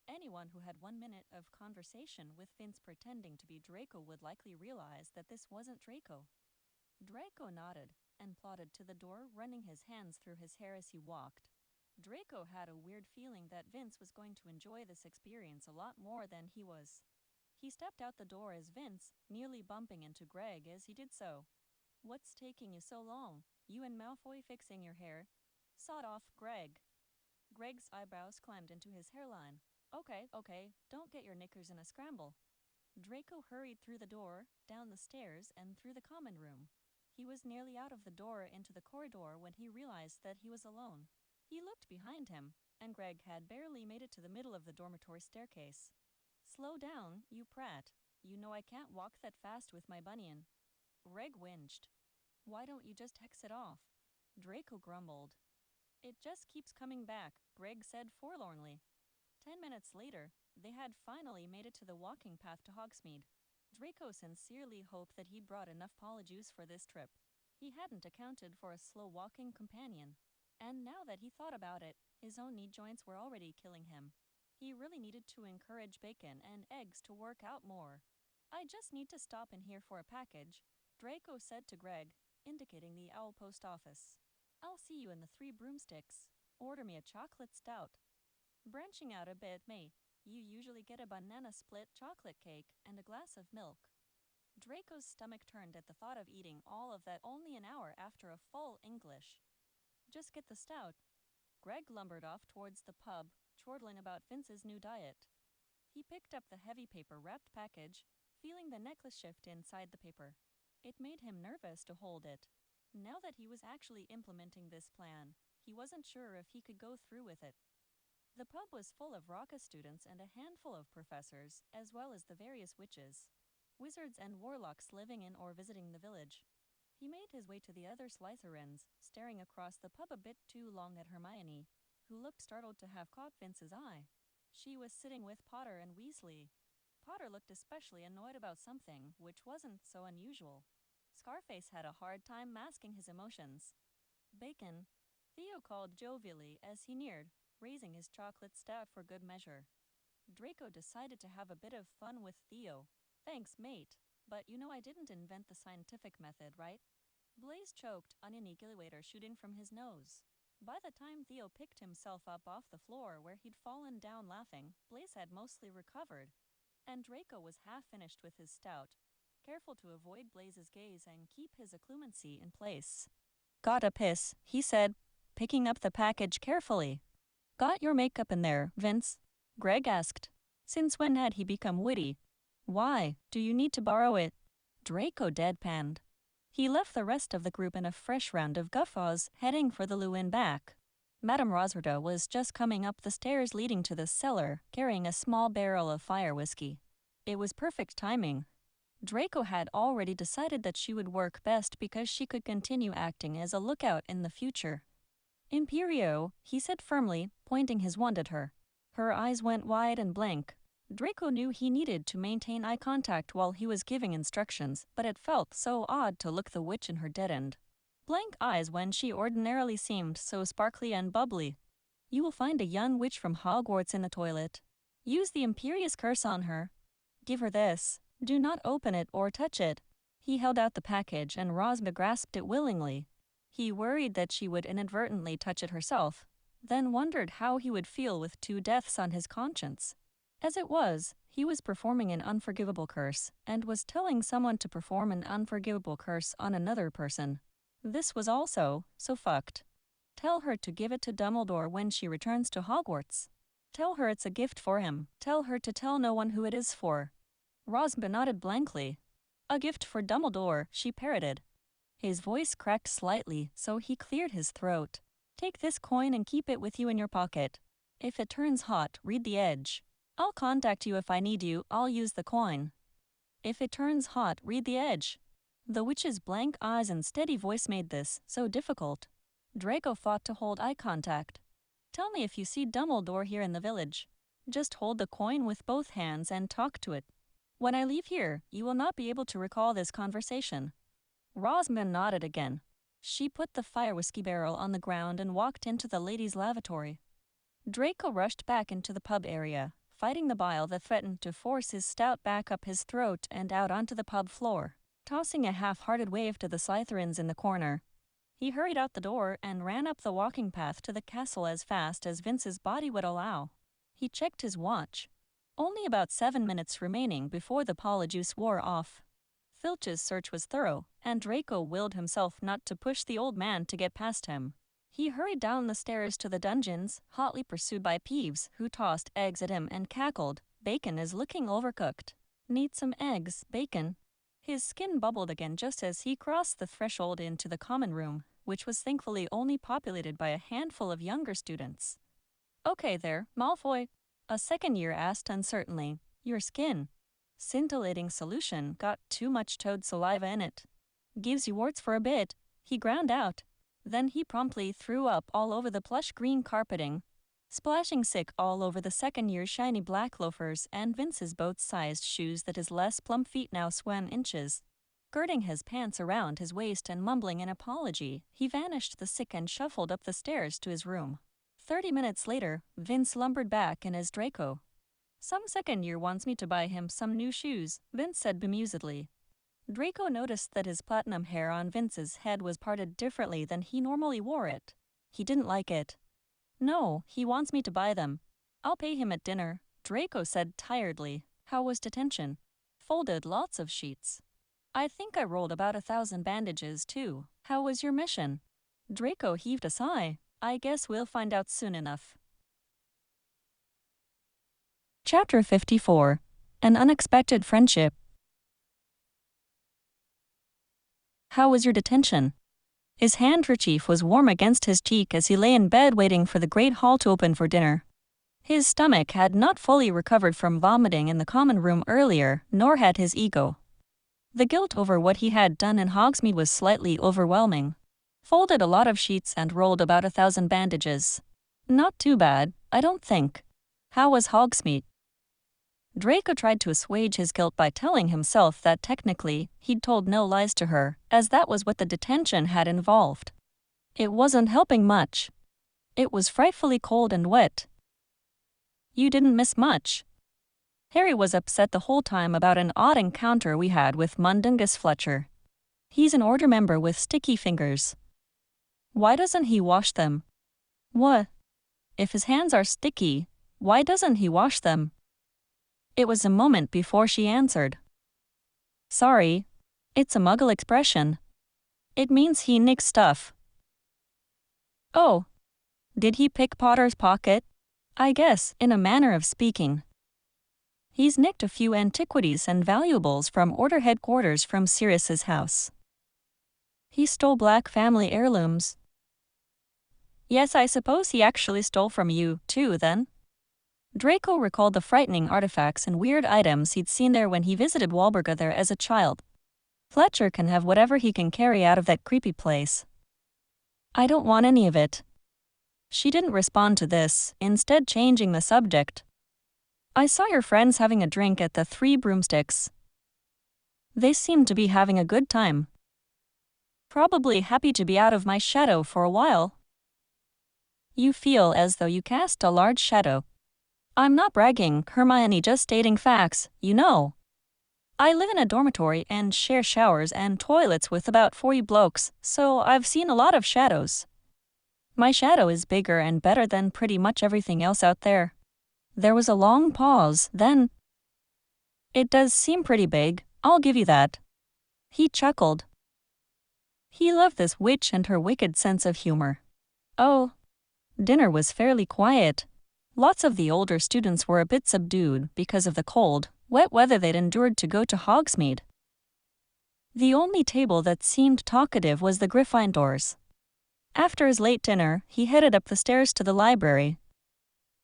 Anyone who had 1 minute of conversation with Vince pretending to be Draco would likely realize that this wasn't Draco. Draco nodded, and plodded to the door, running his hands through his hair as he walked. Draco had a weird feeling that Vince was going to enjoy this experience a lot more than he was. He stepped out the door as Vince, nearly bumping into Greg as he did so. "What's taking you so long? You and Malfoy fixing your hair?" "Sawed off, Greg." Greg's eyebrows climbed into his hairline. Okay, don't get your knickers in a scramble." Draco hurried through the door, down the stairs, and through the common room. He was nearly out of the door into the corridor when he realized that he was alone. He looked behind him, and Greg had barely made it to the middle of the dormitory staircase. "Slow down, you prat. You know I can't walk that fast with my bunion." Greg whinged. "Why don't you just hex it off?" Draco grumbled. "It just keeps coming back," Greg said forlornly. 10 minutes later, they had finally made it to the walking path to Hogsmeade. Draco sincerely hoped that he'd brought enough polyjuice for this trip. He hadn't accounted for a slow-walking companion. And now that he thought about it, his own knee joints were already killing him. He really needed to encourage bacon and eggs to work out more. "I just need to stop in here for a package," Draco said to Greg, indicating the Owl Post Office. "I'll see you in the Three Broomsticks. Order me a chocolate stout." Branching out a bit, "May, you usually get a banana split chocolate cake and a glass of milk." Draco's stomach turned at the thought of eating all of that only an hour after a full English. "Just get the stout." Greg lumbered off towards the pub, chortling about Vince's new diet. He picked up the heavy paper-wrapped package, feeling the necklace shift inside the paper. It made him nervous to hold it. Now that he was actually implementing this plan, he wasn't sure if he could go through with it. The pub was full of raucous students and a handful of professors, as well as the various witches, wizards and warlocks living in or visiting the village. He made his way to the other Slytherins, staring across the pub a bit too long at Hermione, who looked startled to have caught Vince's eye. She was sitting with Potter and Weasley. Potter looked especially annoyed about something, which wasn't so unusual. Scarface had a hard time masking his emotions. "Bacon," Theo called jovially as he neared, raising his chocolate stout for good measure. Draco decided to have a bit of fun with Theo. "Thanks, mate, but you know I didn't invent the scientific method, right?" Blaise choked on an equilibrator shooting from his nose. By the time Theo picked himself up off the floor where he'd fallen down laughing, Blaise had mostly recovered, and Draco was half finished with his stout, careful to avoid Blaise's gaze and keep his occlumency in place. "Got a piss," he said, picking up the package carefully. "Got your makeup in there, Vince?" Greg asked. Since when had he become witty? "Why, do you need to borrow it?" Draco deadpanned. He left the rest of the group in a fresh round of guffaws, heading for the loo in back. Madame Rosarda was just coming up the stairs leading to the cellar, carrying a small barrel of fire whiskey. It was perfect timing. Draco had already decided that she would work best because she could continue acting as a lookout in the future. "Imperio," he said firmly, pointing his wand at her. Her eyes went wide and blank. Draco knew he needed to maintain eye contact while he was giving instructions, but it felt so odd to look the witch in her dead end. Blank eyes when she ordinarily seemed so sparkly and bubbly. "You will find a young witch from Hogwarts in the toilet. Use the Imperious Curse on her. Give her this. Do not open it or touch it." He held out the package and Rosma grasped it willingly. He worried that she would inadvertently touch it herself, then wondered how he would feel with 2 deaths on his conscience. As it was, he was performing an unforgivable curse, and was telling someone to perform an unforgivable curse on another person. This was also so fucked. Tell her to give it to Dumbledore when she returns to Hogwarts. Tell her it's a gift for him. Tell her to tell no one who it is for. Rosma nodded blankly. "A gift for Dumbledore," she parroted. His voice cracked slightly, so he cleared his throat. "Take this coin and keep it with you in your pocket. If it turns hot, read the edge. I'll contact you if I need you, I'll use the coin. If it turns hot, read the edge." The witch's blank eyes and steady voice made this so difficult. Draco fought to hold eye contact. "Tell me if you see Dumbledore here in the village. Just hold the coin with both hands and talk to it. When I leave here, you will not be able to recall this conversation." Rosman nodded again. She put the fire whiskey barrel on the ground and walked into the ladies' lavatory. Draco rushed back into the pub area, fighting the bile that threatened to force his stout back up his throat and out onto the pub floor, tossing a half-hearted wave to the Slytherins in the corner. He hurried out the door and ran up the walking path to the castle as fast as Vince's body would allow. He checked his watch. Only about 7 minutes remaining before the polyjuice wore off. Filch's search was thorough, and Draco willed himself not to push the old man to get past him. He hurried down the stairs to the dungeons, hotly pursued by Peeves, who tossed eggs at him and cackled, "Bacon is looking overcooked. Need some eggs, Bacon." His skin bubbled again just as he crossed the threshold into the common room, which was thankfully only populated by a handful of younger students. "Okay there, Malfoy," a second year asked uncertainly. "Your skin." Scintillating solution got too much toad saliva in it. "Gives you warts for a bit," he ground out. Then he promptly threw up all over the plush green carpeting, splashing sick all over the second year's shiny black loafers and Vince's boat-sized shoes that his less plump feet now swam inches. Girding his pants around his waist and mumbling an apology, he vanished the sick and shuffled up the stairs to his room. 30 minutes later, Vince lumbered back in his Draco. "Some second year wants me to buy him some new shoes," Vince said bemusedly. Draco noticed that his platinum hair on Vince's head was parted differently than he normally wore it. He didn't like it. "No, he wants me to buy them. I'll pay him at dinner," Draco said tiredly. "How was detention?" "Folded lots of sheets. I think I rolled about 1,000 bandages, too." "How was your mission?" Draco heaved a sigh. "I guess we'll find out soon enough." Chapter 54. An Unexpected Friendship. "How was your detention?" His handkerchief was warm against his cheek as he lay in bed waiting for the great hall to open for dinner. His stomach had not fully recovered from vomiting in the common room earlier, nor had his ego. The guilt over what he had done in Hogsmeade was slightly overwhelming. Folded a lot of sheets and rolled about 1,000 bandages. Not too bad, I don't think. How was Hogsmeade? Draco tried to assuage his guilt by telling himself that technically he'd told no lies to her, as that was what the detention had involved. It wasn't helping much. It was frightfully cold and wet. "You didn't miss much." Harry was upset the whole time about an odd encounter we had with Mundungus Fletcher. He's an order member with sticky fingers. Why doesn't he wash them? What? If his hands are sticky, why doesn't he wash them? It was a moment before she answered. "Sorry. It's a Muggle expression. It means he nicks stuff." "Oh. Did he pick Potter's pocket?" "I guess, in a manner of speaking. He's nicked a few antiquities and valuables from Order headquarters from Sirius's house. He stole Black family heirlooms." "Yes, I suppose he actually stole from you, too, then." Draco recalled the frightening artifacts and weird items he'd seen there when he visited Walburga there as a child. Fletcher can have whatever he can carry out of that creepy place. "I don't want any of it." She didn't respond to this, instead changing the subject. "I saw your friends having a drink at the Three Broomsticks. They seemed to be having a good time. Probably happy to be out of my shadow for a while." "You feel as though you cast a large shadow." "I'm not bragging, Hermione, just stating facts, you know. I live in a dormitory and share showers and toilets with about 40 blokes, so I've seen a lot of shadows. My shadow is bigger and better than pretty much everything else out there." There was a long pause, then, "It does seem pretty big, I'll give you that." He chuckled. He loved this witch and her wicked sense of humor. Oh. Dinner was fairly quiet. Lots of the older students were a bit subdued because of the cold, wet weather they'd endured to go to Hogsmeade. The only table that seemed talkative was the Gryffindors. After his late dinner, he headed up the stairs to the library,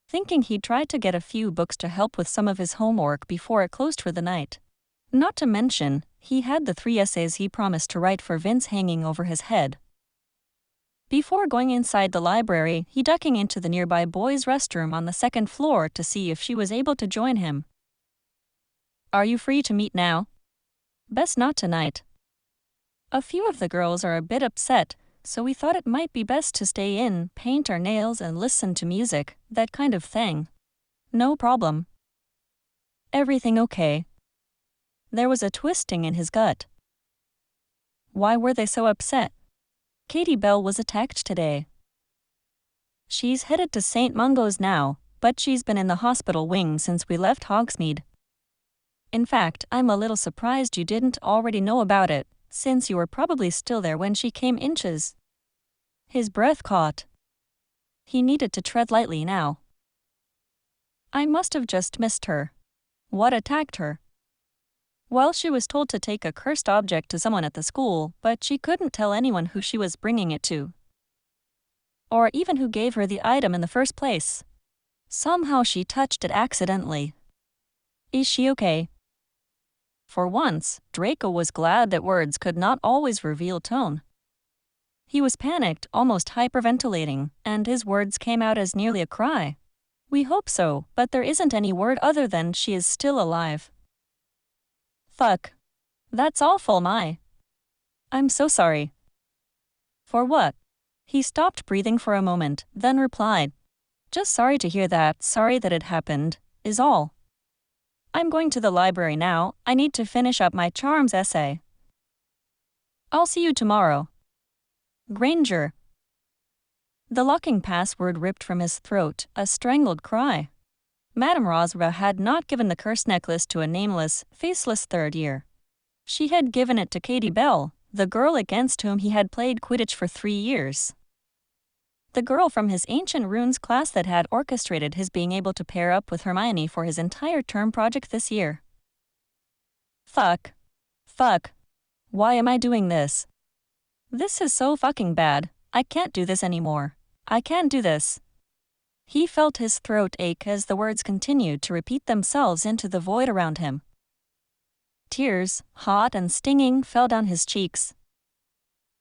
thinking he'd try to get a few books to help with some of his homework before it closed for the night. Not to mention, he had the 3 essays he promised to write for Vince hanging over his head. Before going inside the library, he ducking into the nearby boys' restroom on the 2nd floor to see if she was able to join him. "Are you free to meet now?" "Best not tonight. A few of the girls are a bit upset, so we thought it might be best to stay in, paint our nails and listen to music, that kind of thing." "No problem." "Everything okay?" There was a twisting in his gut. Why were they so upset? Katie Bell was attacked today. She's headed to St. Mungo's now, but she's been in the hospital wing since we left Hogsmeade. In fact, I'm a little surprised you didn't already know about it, since you were probably still there when she came inches. His breath caught. He needed to tread lightly now. I must have just missed her. What attacked her? Well, she was told to take a cursed object to someone at the school, but she couldn't tell anyone who she was bringing it to. Or even who gave her the item in the first place. Somehow she touched it accidentally. Is she okay? For once, Draco was glad that words could not always reveal tone. He was panicked, almost hyperventilating, and his words came out as nearly a cry. We hope so, but there isn't any word other than she is still alive. Fuck. That's awful, my. I'm so sorry. For what? He stopped breathing for a moment, then replied. Just sorry to hear that, sorry that it happened, is all. I'm going to the library now, I need to finish up my charms essay. I'll see you tomorrow. Granger. The locking password ripped from his throat, a strangled cry. Madame Rosra had not given the cursed necklace to a nameless, faceless third year. She had given it to Katie Bell, the girl against whom he had played Quidditch for 3 years. The girl from his Ancient Runes class that had orchestrated his being able to pair up with Hermione for his entire term project this year. Fuck. Fuck. Why am I doing this? This is so fucking bad. I can't do this anymore. I can't do this. He felt his throat ache as the words continued to repeat themselves into the void around him. Tears, hot and stinging, fell down his cheeks.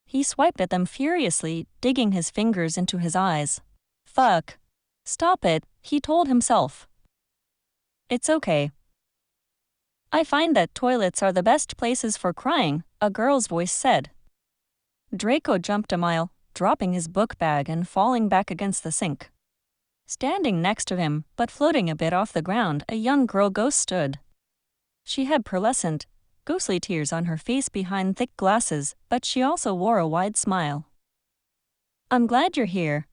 He swiped at them furiously, digging his fingers into his eyes. Fuck. Stop it, he told himself. It's okay. I find that toilets are the best places for crying, a girl's voice said. Draco jumped a mile, dropping his book bag and falling back against the sink. Standing next to him, but floating a bit off the ground, a young girl ghost stood. She had pearlescent, ghostly tears on her face behind thick glasses, but she also wore a wide smile. I'm glad you're here.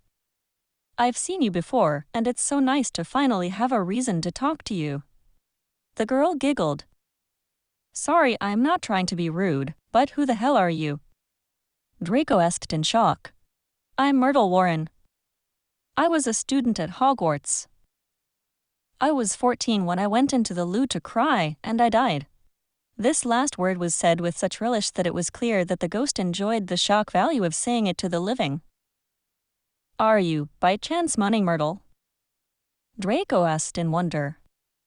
I've seen you before, and it's so nice to finally have a reason to talk to you. The girl giggled. Sorry, I'm not trying to be rude, but who the hell are you? Draco asked in shock. I'm Myrtle Warren. I was a student at Hogwarts. I was 14 when I went into the loo to cry, and I died. This last word was said with such relish that it was clear that the ghost enjoyed the shock value of saying it to the living. Are you, by chance, Moaning Myrtle? Draco asked in wonder.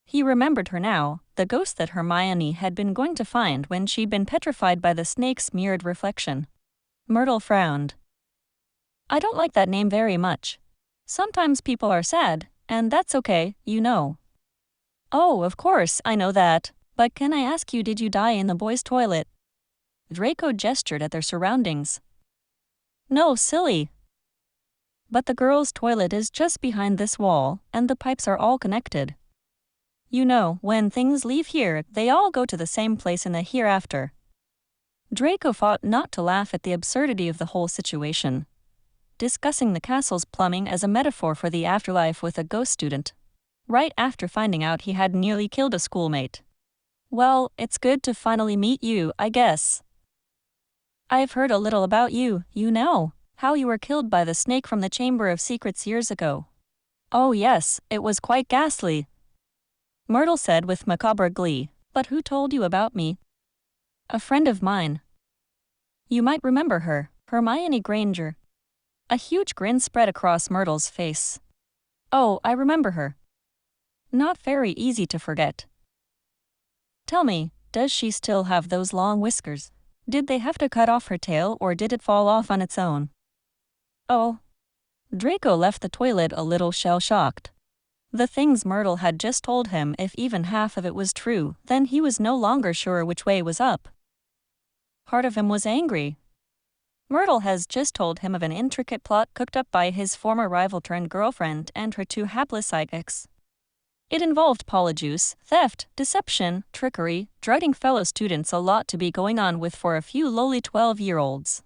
He remembered her now, the ghost that Hermione had been going to find when she'd been petrified by the snake's mirrored reflection. Myrtle frowned. I don't like that name very much. Sometimes people are sad, and that's okay, you know. Oh, of course, I know that. But can I ask you, did you die in the boys' toilet? Draco gestured at their surroundings. No, silly. But the girls' toilet is just behind this wall, and the pipes are all connected. You know, when things leave here, they all go to the same place in the hereafter. Draco fought not to laugh at the absurdity of the whole situation, discussing the castle's plumbing as a metaphor for the afterlife with a ghost student, right after finding out he had nearly killed a schoolmate. Well, it's good to finally meet you, I guess. I've heard a little about you, you know, how you were killed by the snake from the Chamber of Secrets years ago. Oh yes, it was quite ghastly. Myrtle said with macabre glee, but who told you about me? A friend of mine. You might remember her, Hermione Granger. A huge grin spread across Myrtle's face. Oh, I remember her. Not very easy to forget. Tell me, does she still have those long whiskers? Did they have to cut off her tail or did it fall off on its own? Oh. Draco left the toilet a little shell-shocked. The things Myrtle had just told him, if even half of it was true, then he was no longer sure which way was up. Part of him was angry. Myrtle has just told him of an intricate plot cooked up by his former rival-turned-girlfriend and her 2 hapless psychics. It involved polyjuice, theft, deception, trickery, drugging fellow students, a lot to be going on with for a few lowly 12-year-olds.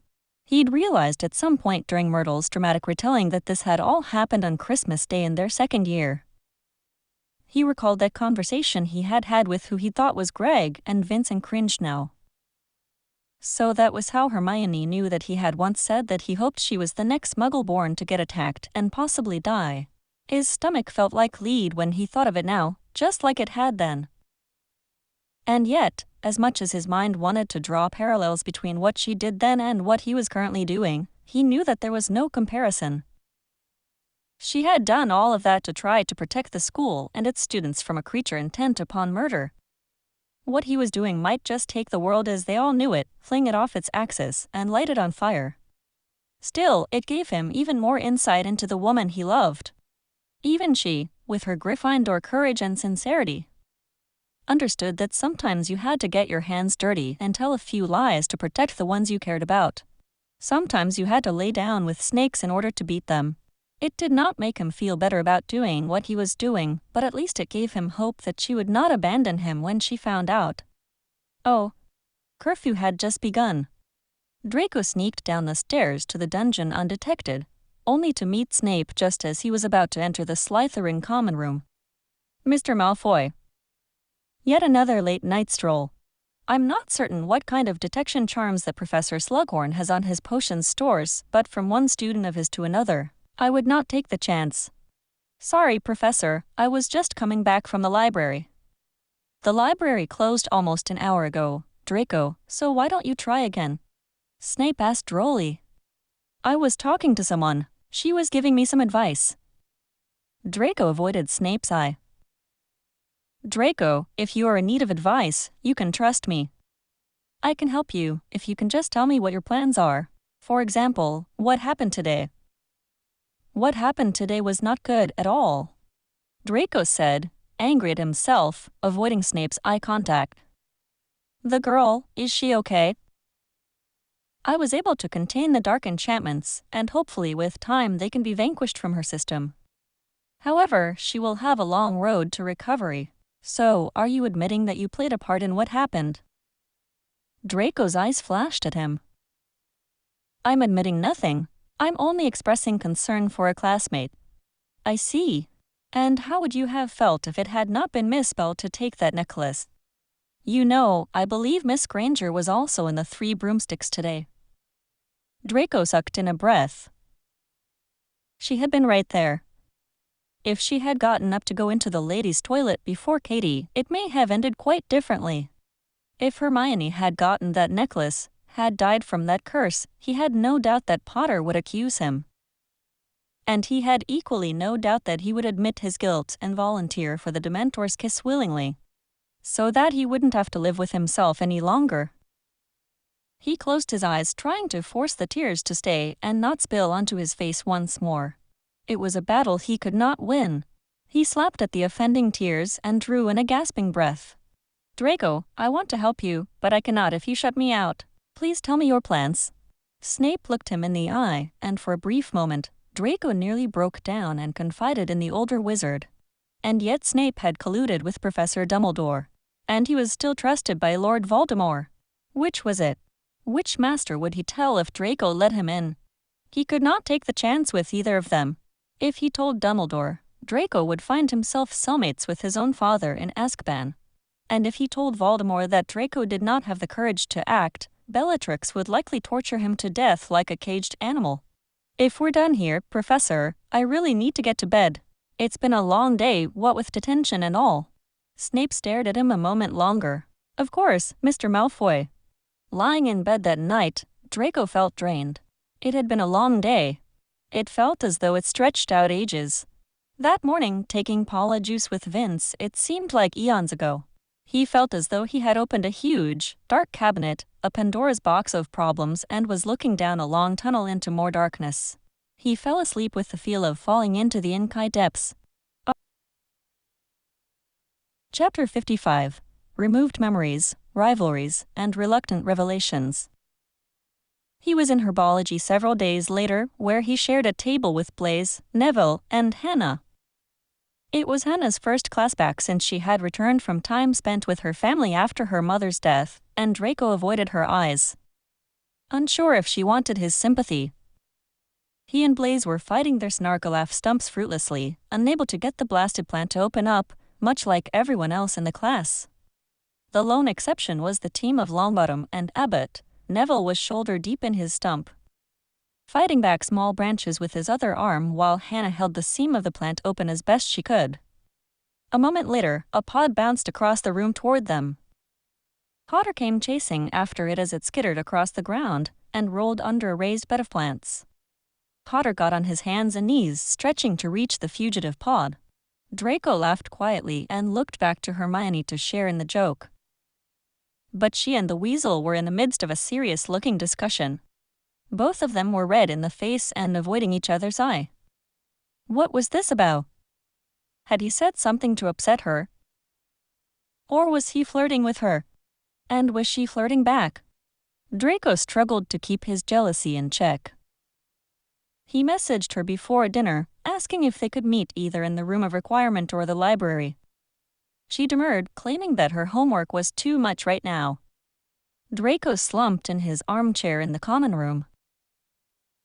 He'd realized at some point during Myrtle's dramatic retelling that this had all happened on Christmas Day in their second year. He recalled that conversation he had had with who he thought was Greg, and Vincent cringed now. So that was how Hermione knew that he had once said that he hoped she was the next Muggle born to get attacked and possibly die. His stomach felt like lead when he thought of it now, just like it had then. And yet, as much as his mind wanted to draw parallels between what she did then and what he was currently doing, he knew that there was no comparison. She had done all of that to try to protect the school and its students from a creature intent upon murder. What he was doing might just take the world as they all knew it, fling it off its axis, and light it on fire. Still, it gave him even more insight into the woman he loved. Even she, with her Gryffindor courage and sincerity, understood that sometimes you had to get your hands dirty and tell a few lies to protect the ones you cared about. Sometimes you had to lay down with snakes in order to beat them. It did not make him feel better about doing what he was doing, but at least it gave him hope that she would not abandon him when she found out. Oh, curfew had just begun. Draco sneaked down the stairs to the dungeon undetected, only to meet Snape just as he was about to enter the Slytherin common room. Mr. Malfoy. Yet another late night stroll. I'm not certain what kind of detection charms that Professor Slughorn has on his potions stores, but from one student of his to another, I would not take the chance. Sorry, Professor, I was just coming back from the library. The library closed almost an hour ago, Draco, so why don't you try again? Snape asked drolly. I was talking to someone. She was giving me some advice. Draco avoided Snape's eye. Draco, if you are in need of advice, you can trust me. I can help you, if you can just tell me what your plans are. For example, what happened today? What happened today was not good at all, Draco said, angry at himself, avoiding Snape's eye contact. The girl, is she okay? I was able to contain the dark enchantments, and hopefully with time they can be vanquished from her system. However, she will have a long road to recovery. So, are you admitting that you played a part in what happened? Draco's eyes flashed at him. I'm admitting nothing. I'm only expressing concern for a classmate. I see. And how would you have felt if it had not been Miss Bell to take that necklace? You know, I believe Miss Granger was also in the Three Broomsticks today. Draco sucked in a breath. She had been right there. If she had gotten up to go into the ladies' toilet before Katie, it may have ended quite differently. If Hermione had gotten that necklace, had died from that curse, he had no doubt that Potter would accuse him. And he had equally no doubt that he would admit his guilt and volunteer for the Dementor's kiss willingly, so that he wouldn't have to live with himself any longer. He closed his eyes, trying to force the tears to stay and not spill onto his face once more. It was a battle he could not win. He slapped at the offending tears and drew in a gasping breath. Draco, I want to help you, but I cannot if you shut me out. Please tell me your plans. Snape looked him in the eye, and for a brief moment, Draco nearly broke down and confided in the older wizard. And yet Snape had colluded with Professor Dumbledore, and he was still trusted by Lord Voldemort. Which was it? Which master would he tell if Draco let him in? He could not take the chance with either of them. If he told Dumbledore, Draco would find himself cellmates with his own father in Azkaban. And if he told Voldemort that Draco did not have the courage to act, Bellatrix would likely torture him to death like a caged animal. If we're done here, Professor, I really need to get to bed. It's been a long day, what with detention and all. Snape stared at him a moment longer. Of course, Mr. Malfoy. Lying in bed that night, Draco felt drained. It had been a long day. It felt as though it stretched out ages. That morning, taking Paula juice with Vince, it seemed like eons ago. He felt as though he had opened a huge, dark cabinet, a Pandora's box of problems, and was looking down a long tunnel into more darkness. He fell asleep with the feel of falling into the Inkai depths. Chapter 55. Removed Memories, Rivalries, and Reluctant Revelations. He was in herbology several days later, where he shared a table with Blaise, Neville, and Hannah. It was Hannah's first class back since she had returned from time spent with her family after her mother's death, and Draco avoided her eyes. unsure if she wanted his sympathy. He and Blaze were fighting their snark-a-laugh stumps fruitlessly, unable to get the blasted plant to open up, much like everyone else in the class. The lone exception was the team of Longbottom and Abbott. Neville was shoulder-deep in his stump, fighting back small branches with his other arm while Hannah held the seam of the plant open as best she could. A moment later, a pod bounced across the room toward them. Potter came chasing after it as it skittered across the ground and rolled under a raised bed of plants. Potter got on his hands and knees, stretching to reach the fugitive pod. Draco laughed quietly and looked back to Hermione to share in the joke. But she and the weasel were in the midst of a serious-looking discussion. Both of them were red in the face and avoiding each other's eye. What was this about? Had he said something to upset her? Or was he flirting with her? And was she flirting back? Draco struggled to keep his jealousy in check. He messaged her before dinner, asking if they could meet either in the room of requirement or the library. She demurred, claiming that her homework was too much right now. Draco slumped in his armchair in the common room.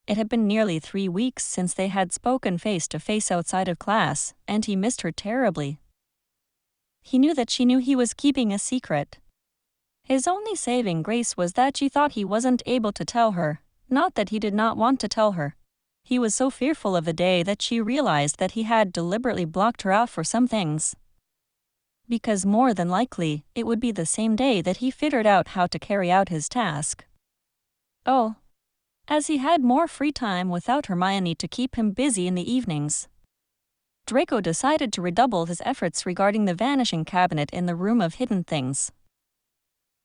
It had been nearly 3 weeks since they had spoken face-to-face outside of class, and he missed her terribly. He knew that she knew he was keeping a secret. His only saving grace was that she thought he wasn't able to tell her, not that he did not want to tell her. He was so fearful of the day that she realized that he had deliberately blocked her out for some things. Because more than likely, it would be the same day that he figured out how to carry out his task. Oh. As he had more free time without Hermione to keep him busy in the evenings, Draco decided to redouble his efforts regarding the vanishing cabinet in the room of hidden things.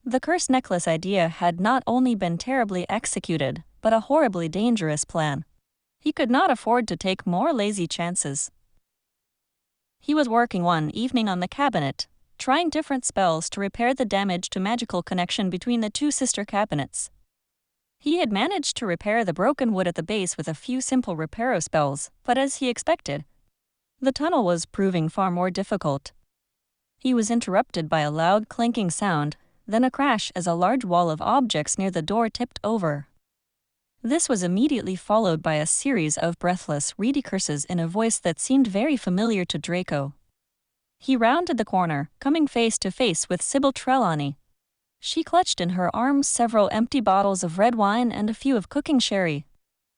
The cursed necklace idea had not only been terribly executed, but a horribly dangerous plan. He could not afford to take more lazy chances. He was working one evening on the cabinet, trying different spells to repair the damage to magical connection between the two sister cabinets. He had managed to repair the broken wood at the base with a few simple reparo spells, but as he expected, the tunnel was proving far more difficult. He was interrupted by a loud clinking sound, then a crash as a large wall of objects near the door tipped over. This was immediately followed by a series of breathless, reedy curses in a voice that seemed very familiar to Draco. He rounded the corner, coming face to face with Sybil Trelawney. She clutched in her arms several empty bottles of red wine and a few of cooking sherry.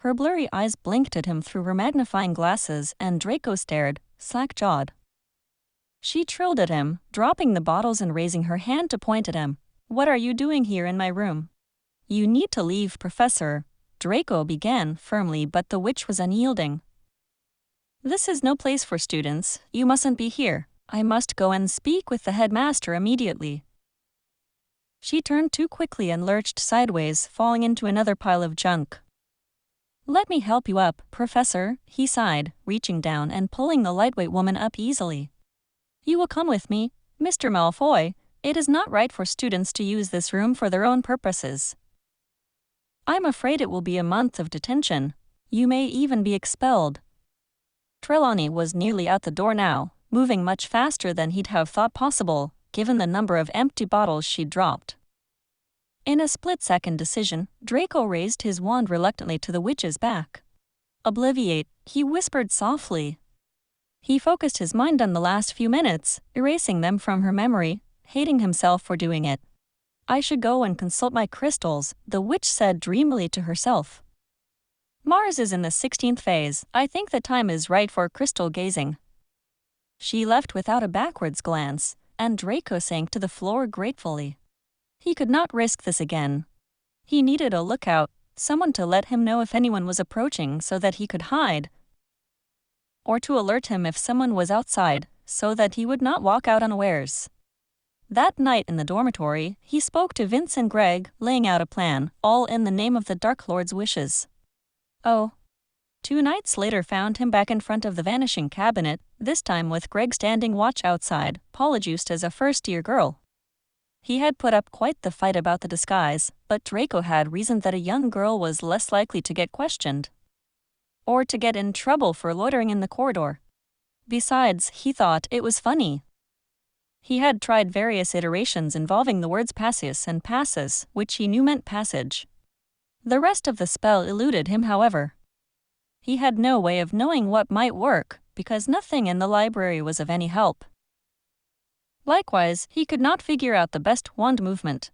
Her blurry eyes blinked at him through her magnifying glasses, and Draco stared, slack-jawed. She trilled at him, dropping the bottles and raising her hand to point at him. "What are you doing here in my room?" "You need to leave, Professor," Draco began firmly, but the witch was unyielding. "This is no place for students. You mustn't be here. I must go and speak with the headmaster immediately." She turned too quickly and lurched sideways, falling into another pile of junk. "Let me help you up, Professor," he sighed, reaching down and pulling the lightweight woman up easily. "You will come with me, Mr. Malfoy. It is not right for students to use this room for their own purposes. I'm afraid it will be a month of detention. You may even be expelled." Trelawney was nearly out the door now, moving much faster than he'd have thought possible, given the number of empty bottles she'd dropped. In a split-second decision, Draco raised his wand reluctantly to the witch's back. "Obliviate," he whispered softly. He focused his mind on the last few minutes, erasing them from her memory, hating himself for doing it. "I should go and consult my crystals," the witch said dreamily to herself. "Mars is in the 16th phase. I think the time is right for crystal gazing." She left without a backwards glance, and Draco sank to the floor gratefully. He could not risk this again. He needed a lookout, someone to let him know if anyone was approaching so that he could hide, or to alert him if someone was outside so that he would not walk out unawares. That night in the dormitory, he spoke to Vince and Greg, laying out a plan, all in the name of the Dark Lord's wishes. Oh. 2 nights later found him back in front of the vanishing cabinet, this time with Greg standing watch outside, polyjuiced as a first-year girl. He had put up quite the fight about the disguise, but Draco had reasoned that a young girl was less likely to get questioned, or to get in trouble for loitering in the corridor. Besides, he thought it was funny. He had tried various iterations involving the words Passius and Passus, which he knew meant passage. The rest of the spell eluded him, however. He had no way of knowing what might work, because nothing in the library was of any help. Likewise, he could not figure out the best wand movement.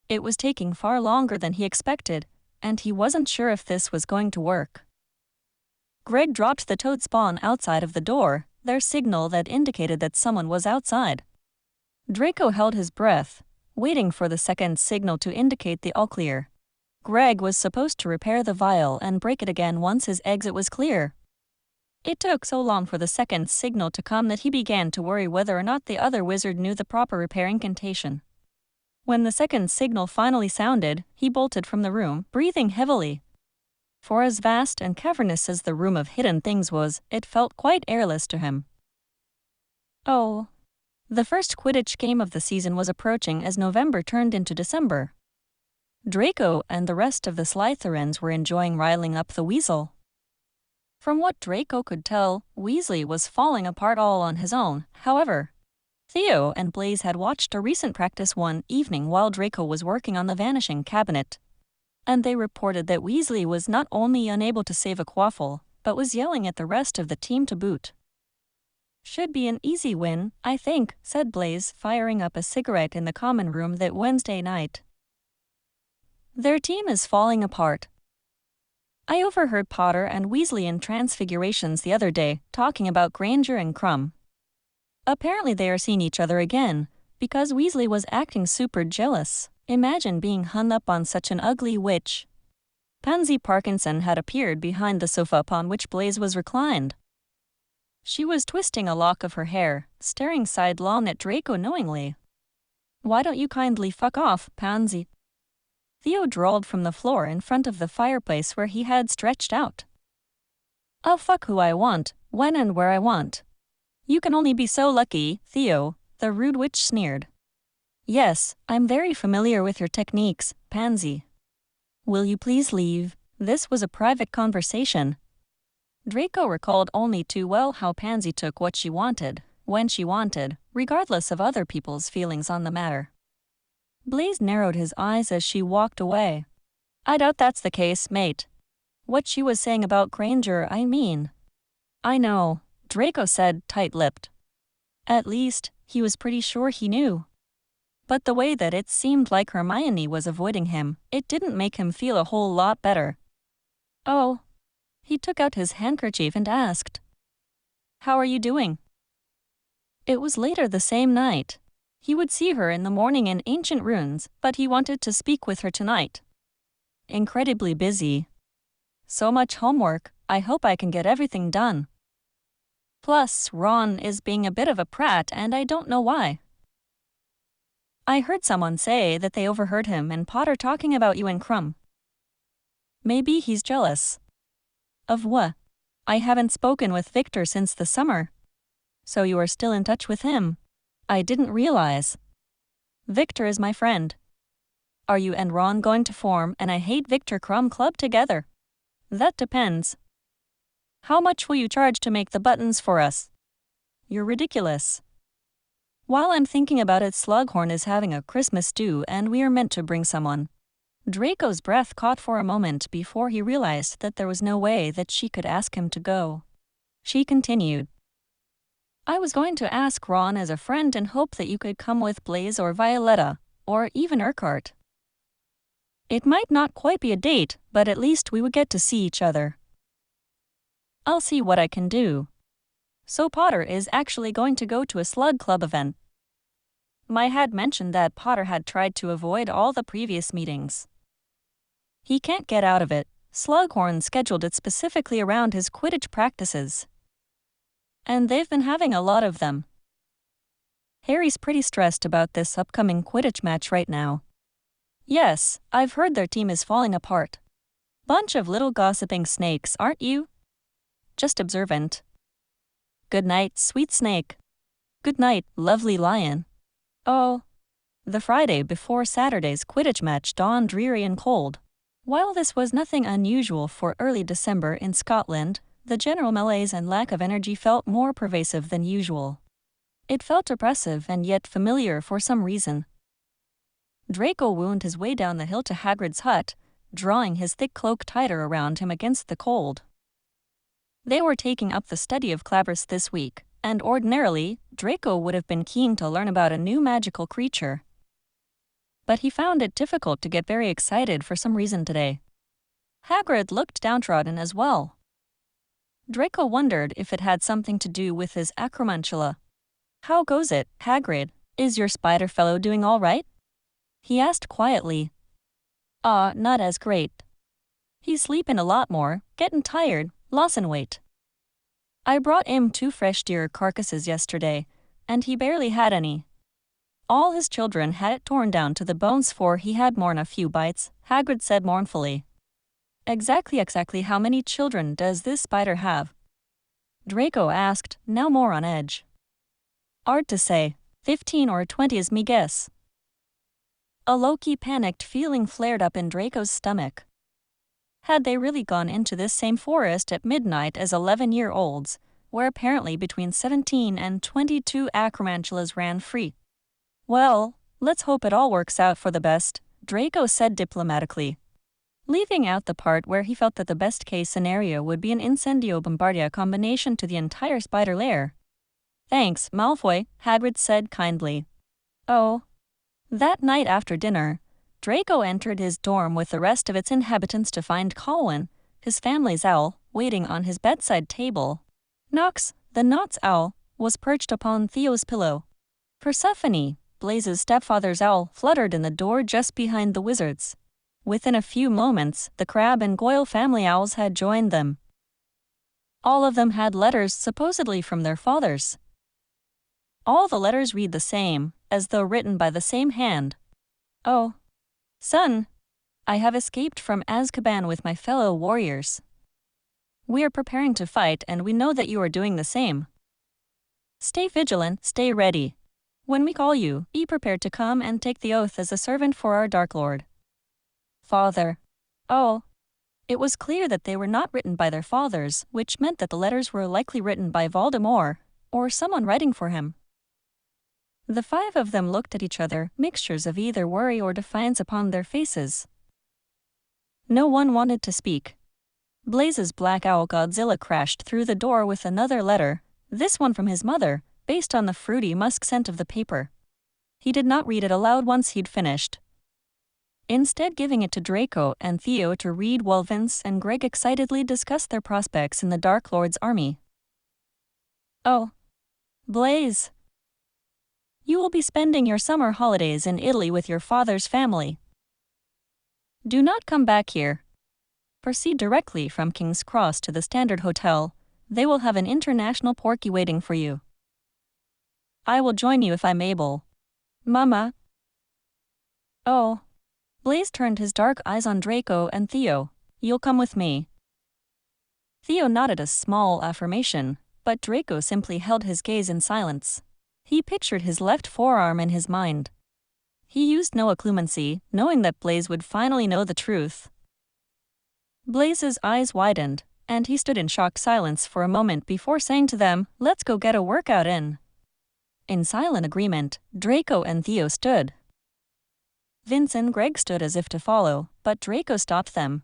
It was taking far longer than he expected, and he wasn't sure if this was going to work. Greg dropped the toad spawn outside of the door, their signal that indicated that someone was outside. Draco held his breath, waiting for the second signal to indicate the all clear. Greg was supposed to repair the vial and break it again once his exit was clear. It took so long for the second signal to come that he began to worry whether or not the other wizard knew the proper repair incantation. When the second signal finally sounded, he bolted from the room, breathing heavily. For as vast and cavernous as the room of hidden things was, it felt quite airless to him. Oh. The first Quidditch game of the season was approaching as November turned into December. Draco and the rest of the Slytherins were enjoying riling up the Weasel. From what Draco could tell, Weasley was falling apart all on his own. However, Theo and Blaise had watched a recent practice one evening while Draco was working on the Vanishing Cabinet, and they reported that Weasley was not only unable to save a quaffle, but was yelling at the rest of the team to boot. Should be an easy win, I think, said Blaise, firing up a cigarette in the common room that Wednesday night. Their team is falling apart. I overheard Potter and Weasley in Transfigurations the other day, talking about Granger and Crumb. Apparently they are seeing each other again, because Weasley was acting super jealous. Imagine being hung up on such an ugly witch. Pansy Parkinson had appeared behind the sofa upon which Blaise was reclined. She was twisting a lock of her hair, staring sidelong at Draco knowingly. "Why don't you kindly fuck off, Pansy?" Theo drawled from the floor in front of the fireplace where he had stretched out. "I'll fuck who I want, when and where I want." "You can only be so lucky, Theo," the rude witch sneered. "Yes, I'm very familiar with your techniques, Pansy. Will you please leave? This was a private conversation." Draco recalled only too well how Pansy took what she wanted, when she wanted, regardless of other people's feelings on the matter. Blaise narrowed his eyes as she walked away. "I doubt that's the case, mate. What she was saying about Granger, I mean." "I know," Draco said, tight-lipped. At least, he was pretty sure he knew. But the way that it seemed like Hermione was avoiding him, it didn't make him feel a whole lot better. "Oh." He took out his handkerchief and asked, "How are you doing?" It was later the same night. He would see her in the morning in Ancient Runes, but he wanted to speak with her tonight. "Incredibly busy. So much homework, I hope I can get everything done. Plus, Ron is being a bit of a prat and I don't know why. I heard someone say that they overheard him and Potter talking about you and Crumb. Maybe he's jealous." "Of what?" "I haven't spoken with Victor since the summer." "So you are still in touch with him?" "I didn't realize." "Victor is my friend." "Are you and Ron going to form an I Hate Victor Crumb club together?" "That depends." "How much will you charge to make the buttons for us?" "You're ridiculous." "While I'm thinking about it, Slughorn is having a Christmas stew and we are meant to bring someone." Draco's breath caught for a moment before he realized that there was no way that she could ask him to go. She continued, "I was going to ask Ron as a friend and hope that you could come with Blaise or Violetta, or even Urquhart. It might not quite be a date, but at least we would get to see each other." "I'll see what I can do." So Potter is actually going to go to a Slug Club event. I had mentioned that Potter had tried to avoid all the previous meetings. He can't get out of it. Slughorn scheduled it specifically around his Quidditch practices. And they've been having a lot of them. Harry's pretty stressed about this upcoming Quidditch match right now. "Yes, I've heard their team is falling apart. Bunch of little gossiping snakes, aren't you?" "Just observant." "Good night, sweet snake." "Good night, lovely lion." Oh. The Friday before Saturday's Quidditch match dawned dreary and cold. While this was nothing unusual for early December in Scotland, the general malaise and lack of energy felt more pervasive than usual. It felt oppressive and yet familiar for some reason. Draco wound his way down the hill to Hagrid's hut, drawing his thick cloak tighter around him against the cold. They were taking up the study of Clobberus this week, and ordinarily, Draco would have been keen to learn about a new magical creature. But he found it difficult to get very excited for some reason today. Hagrid looked downtrodden as well. Draco wondered if it had something to do with his acromantula. "How goes it, Hagrid? Is your spider fellow doing all right?" he asked quietly. Not as great. He's sleeping a lot more, getting tired, lossin' weight. I brought him 2 fresh deer carcasses yesterday, and he barely had any. All his children had it torn down to the bones 'fore he had more'n a few bites," Hagrid said mournfully. Exactly how many children does this spider have?" Draco asked, now more on edge. "Hard to say. 15 or 20 is me guess." A low-key panicked feeling flared up in Draco's stomach. Had they really gone into this same forest at midnight as 11-year-olds, where apparently between 17 and 22 acromantulas ran free? "Well, let's hope it all works out for the best," Draco said diplomatically, leaving out the part where he felt that the best-case scenario would be an Incendio Bombardia combination to the entire spider lair. "Thanks, Malfoy," Hagrid said kindly. Oh. That night after dinner, Draco entered his dorm with the rest of its inhabitants to find Colin, his family's owl, waiting on his bedside table. Nox, the Knots owl, was perched upon Theo's pillow. Persephone, Blaze's stepfather's owl, fluttered in the door just behind the wizards. Within a few moments, the Crabbe and Goyle family owls had joined them. All of them had letters supposedly from their fathers. All the letters read the same, as though written by the same hand. "Oh, son, I have escaped from Azkaban with my fellow warriors. We are preparing to fight, and we know that you are doing the same. Stay vigilant, stay ready. When we call you, be prepared to come and take the oath as a servant for our Dark Lord." Father. Oh. It was clear that they were not written by their fathers, which meant that the letters were likely written by Voldemort, or someone writing for him. The 5 of them looked at each other, mixtures of either worry or defiance upon their faces. No one wanted to speak. Blaze's black owl Godzilla crashed through the door with another letter, this one from his mother, based on the fruity musk scent of the paper. He did not read it aloud once he'd finished, instead giving it to Draco and Theo to read while Vince and Greg excitedly discussed their prospects in the Dark Lord's army. "Oh. Blaze. You will be spending your summer holidays in Italy with your father's family. Do not come back here. Proceed directly from King's Cross to the Standard Hotel. They will have an international porky waiting for you. I will join you if I'm able. Mama." Oh. Blaze turned his dark eyes on Draco and Theo. "You'll come with me." Theo nodded a small affirmation, but Draco simply held his gaze in silence. He pictured his left forearm in his mind. He used no occlumency, knowing that Blaze would finally know the truth. Blaze's eyes widened, and he stood in shocked silence for a moment before saying to them, "Let's go get a workout in." In silent agreement, Draco and Theo stood. Vince and Greg stood as if to follow, but Draco stopped them.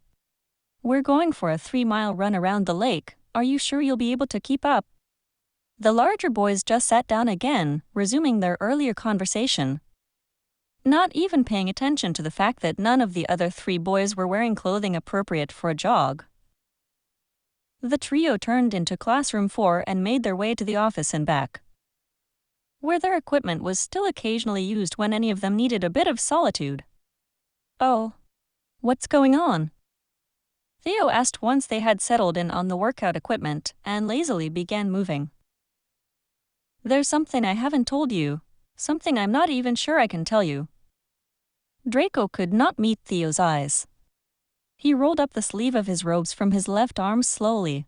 "We're going for a 3-mile run around the lake. Are you sure you'll be able to keep up?" The larger boys just sat down again, resuming their earlier conversation, not even paying attention to the fact that none of the other 3 boys were wearing clothing appropriate for a jog. The trio turned into classroom 4 and made their way to the office and back, where their equipment was still occasionally used when any of them needed a bit of solitude. "Oh. What's going on?" Theo asked once they had settled in on the workout equipment and lazily began moving. "There's something I haven't told you, something I'm not even sure I can tell you." Draco could not meet Theo's eyes. He rolled up the sleeve of his robes from his left arm slowly.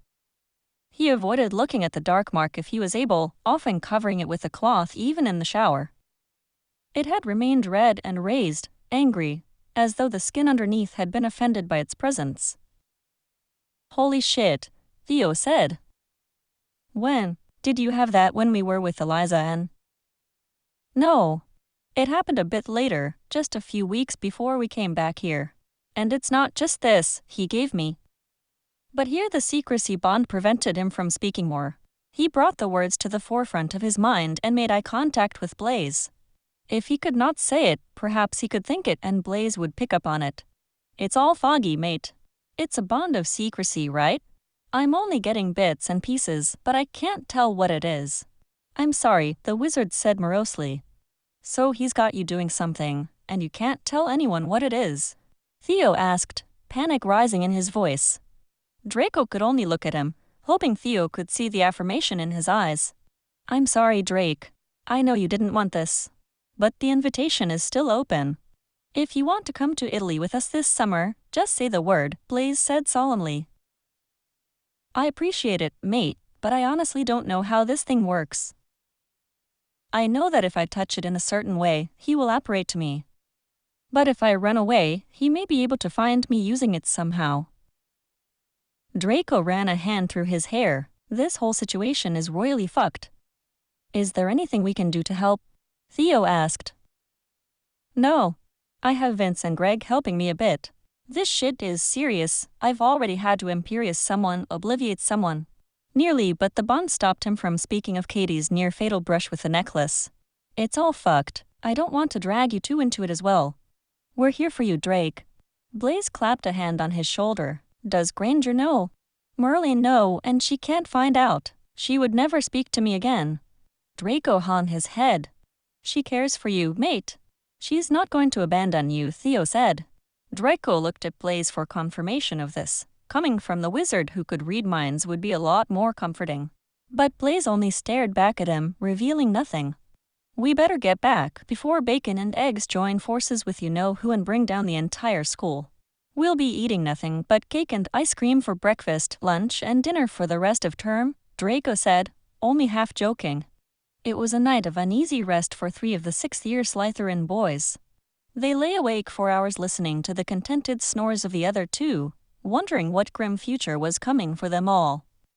He avoided looking at the dark mark if he was able, often covering it with a cloth even in the shower. It had remained red and raised, angry, as though the skin underneath had been offended by its presence. "Holy shit," Theo said. "When did you have that? When we were with Eliza and—" "No. It happened a bit later, just a few weeks before we came back here." And it's not just this he gave me. But here the secrecy bond prevented him from speaking more. He brought the words to the forefront of his mind and made eye contact with Blaze. If he could not say it, perhaps he could think it and Blaze would pick up on it. It's all foggy, mate. It's a bond of secrecy, right? I'm only getting bits and pieces, but I can't tell what it is. I'm sorry, the wizard said morosely. So he's got you doing something, and you can't tell anyone what it is? Theo asked, panic rising in his voice. Draco could only look at him, hoping Theo could see the affirmation in his eyes. I'm sorry, Drake. I know you didn't want this. But the invitation is still open. If you want to come to Italy with us this summer, just say the word, Blaze said solemnly. I appreciate it, mate, but I honestly don't know how this thing works. I know that if I touch it in a certain way, he will apparate to me. But if I run away, he may be able to find me using it somehow. Draco ran a hand through his hair. This whole situation is royally fucked. Is there anything we can do to help? Theo asked. No. I have Vince and Greg helping me a bit. This shit is serious. I've already had to imperious someone, obliviate someone. Nearly, but the bond stopped him from speaking of Katie's near-fatal brush with the necklace. It's all fucked. I don't want to drag you two into it as well. We're here for you, Drake. Blaze clapped a hand on his shoulder. Does Granger know? Merlin know, and she can't find out. She would never speak to me again. Draco hung his head. She cares for you, mate. She's not going to abandon you, Theo said. Draco looked at Blaze for confirmation of this. Coming from the wizard who could read minds would be a lot more comforting. But Blaze only stared back at him, revealing nothing. We better get back before Bacon and Eggs join forces with you-know-who and bring down the entire school. We'll be eating nothing but cake and ice cream for breakfast, lunch, and dinner for the rest of term, Draco said, only half joking. It was a night of uneasy rest for 3 of the 6th-year Slytherin boys. They lay awake for hours listening to the contented snores of the other 2, wondering what grim future was coming for them all.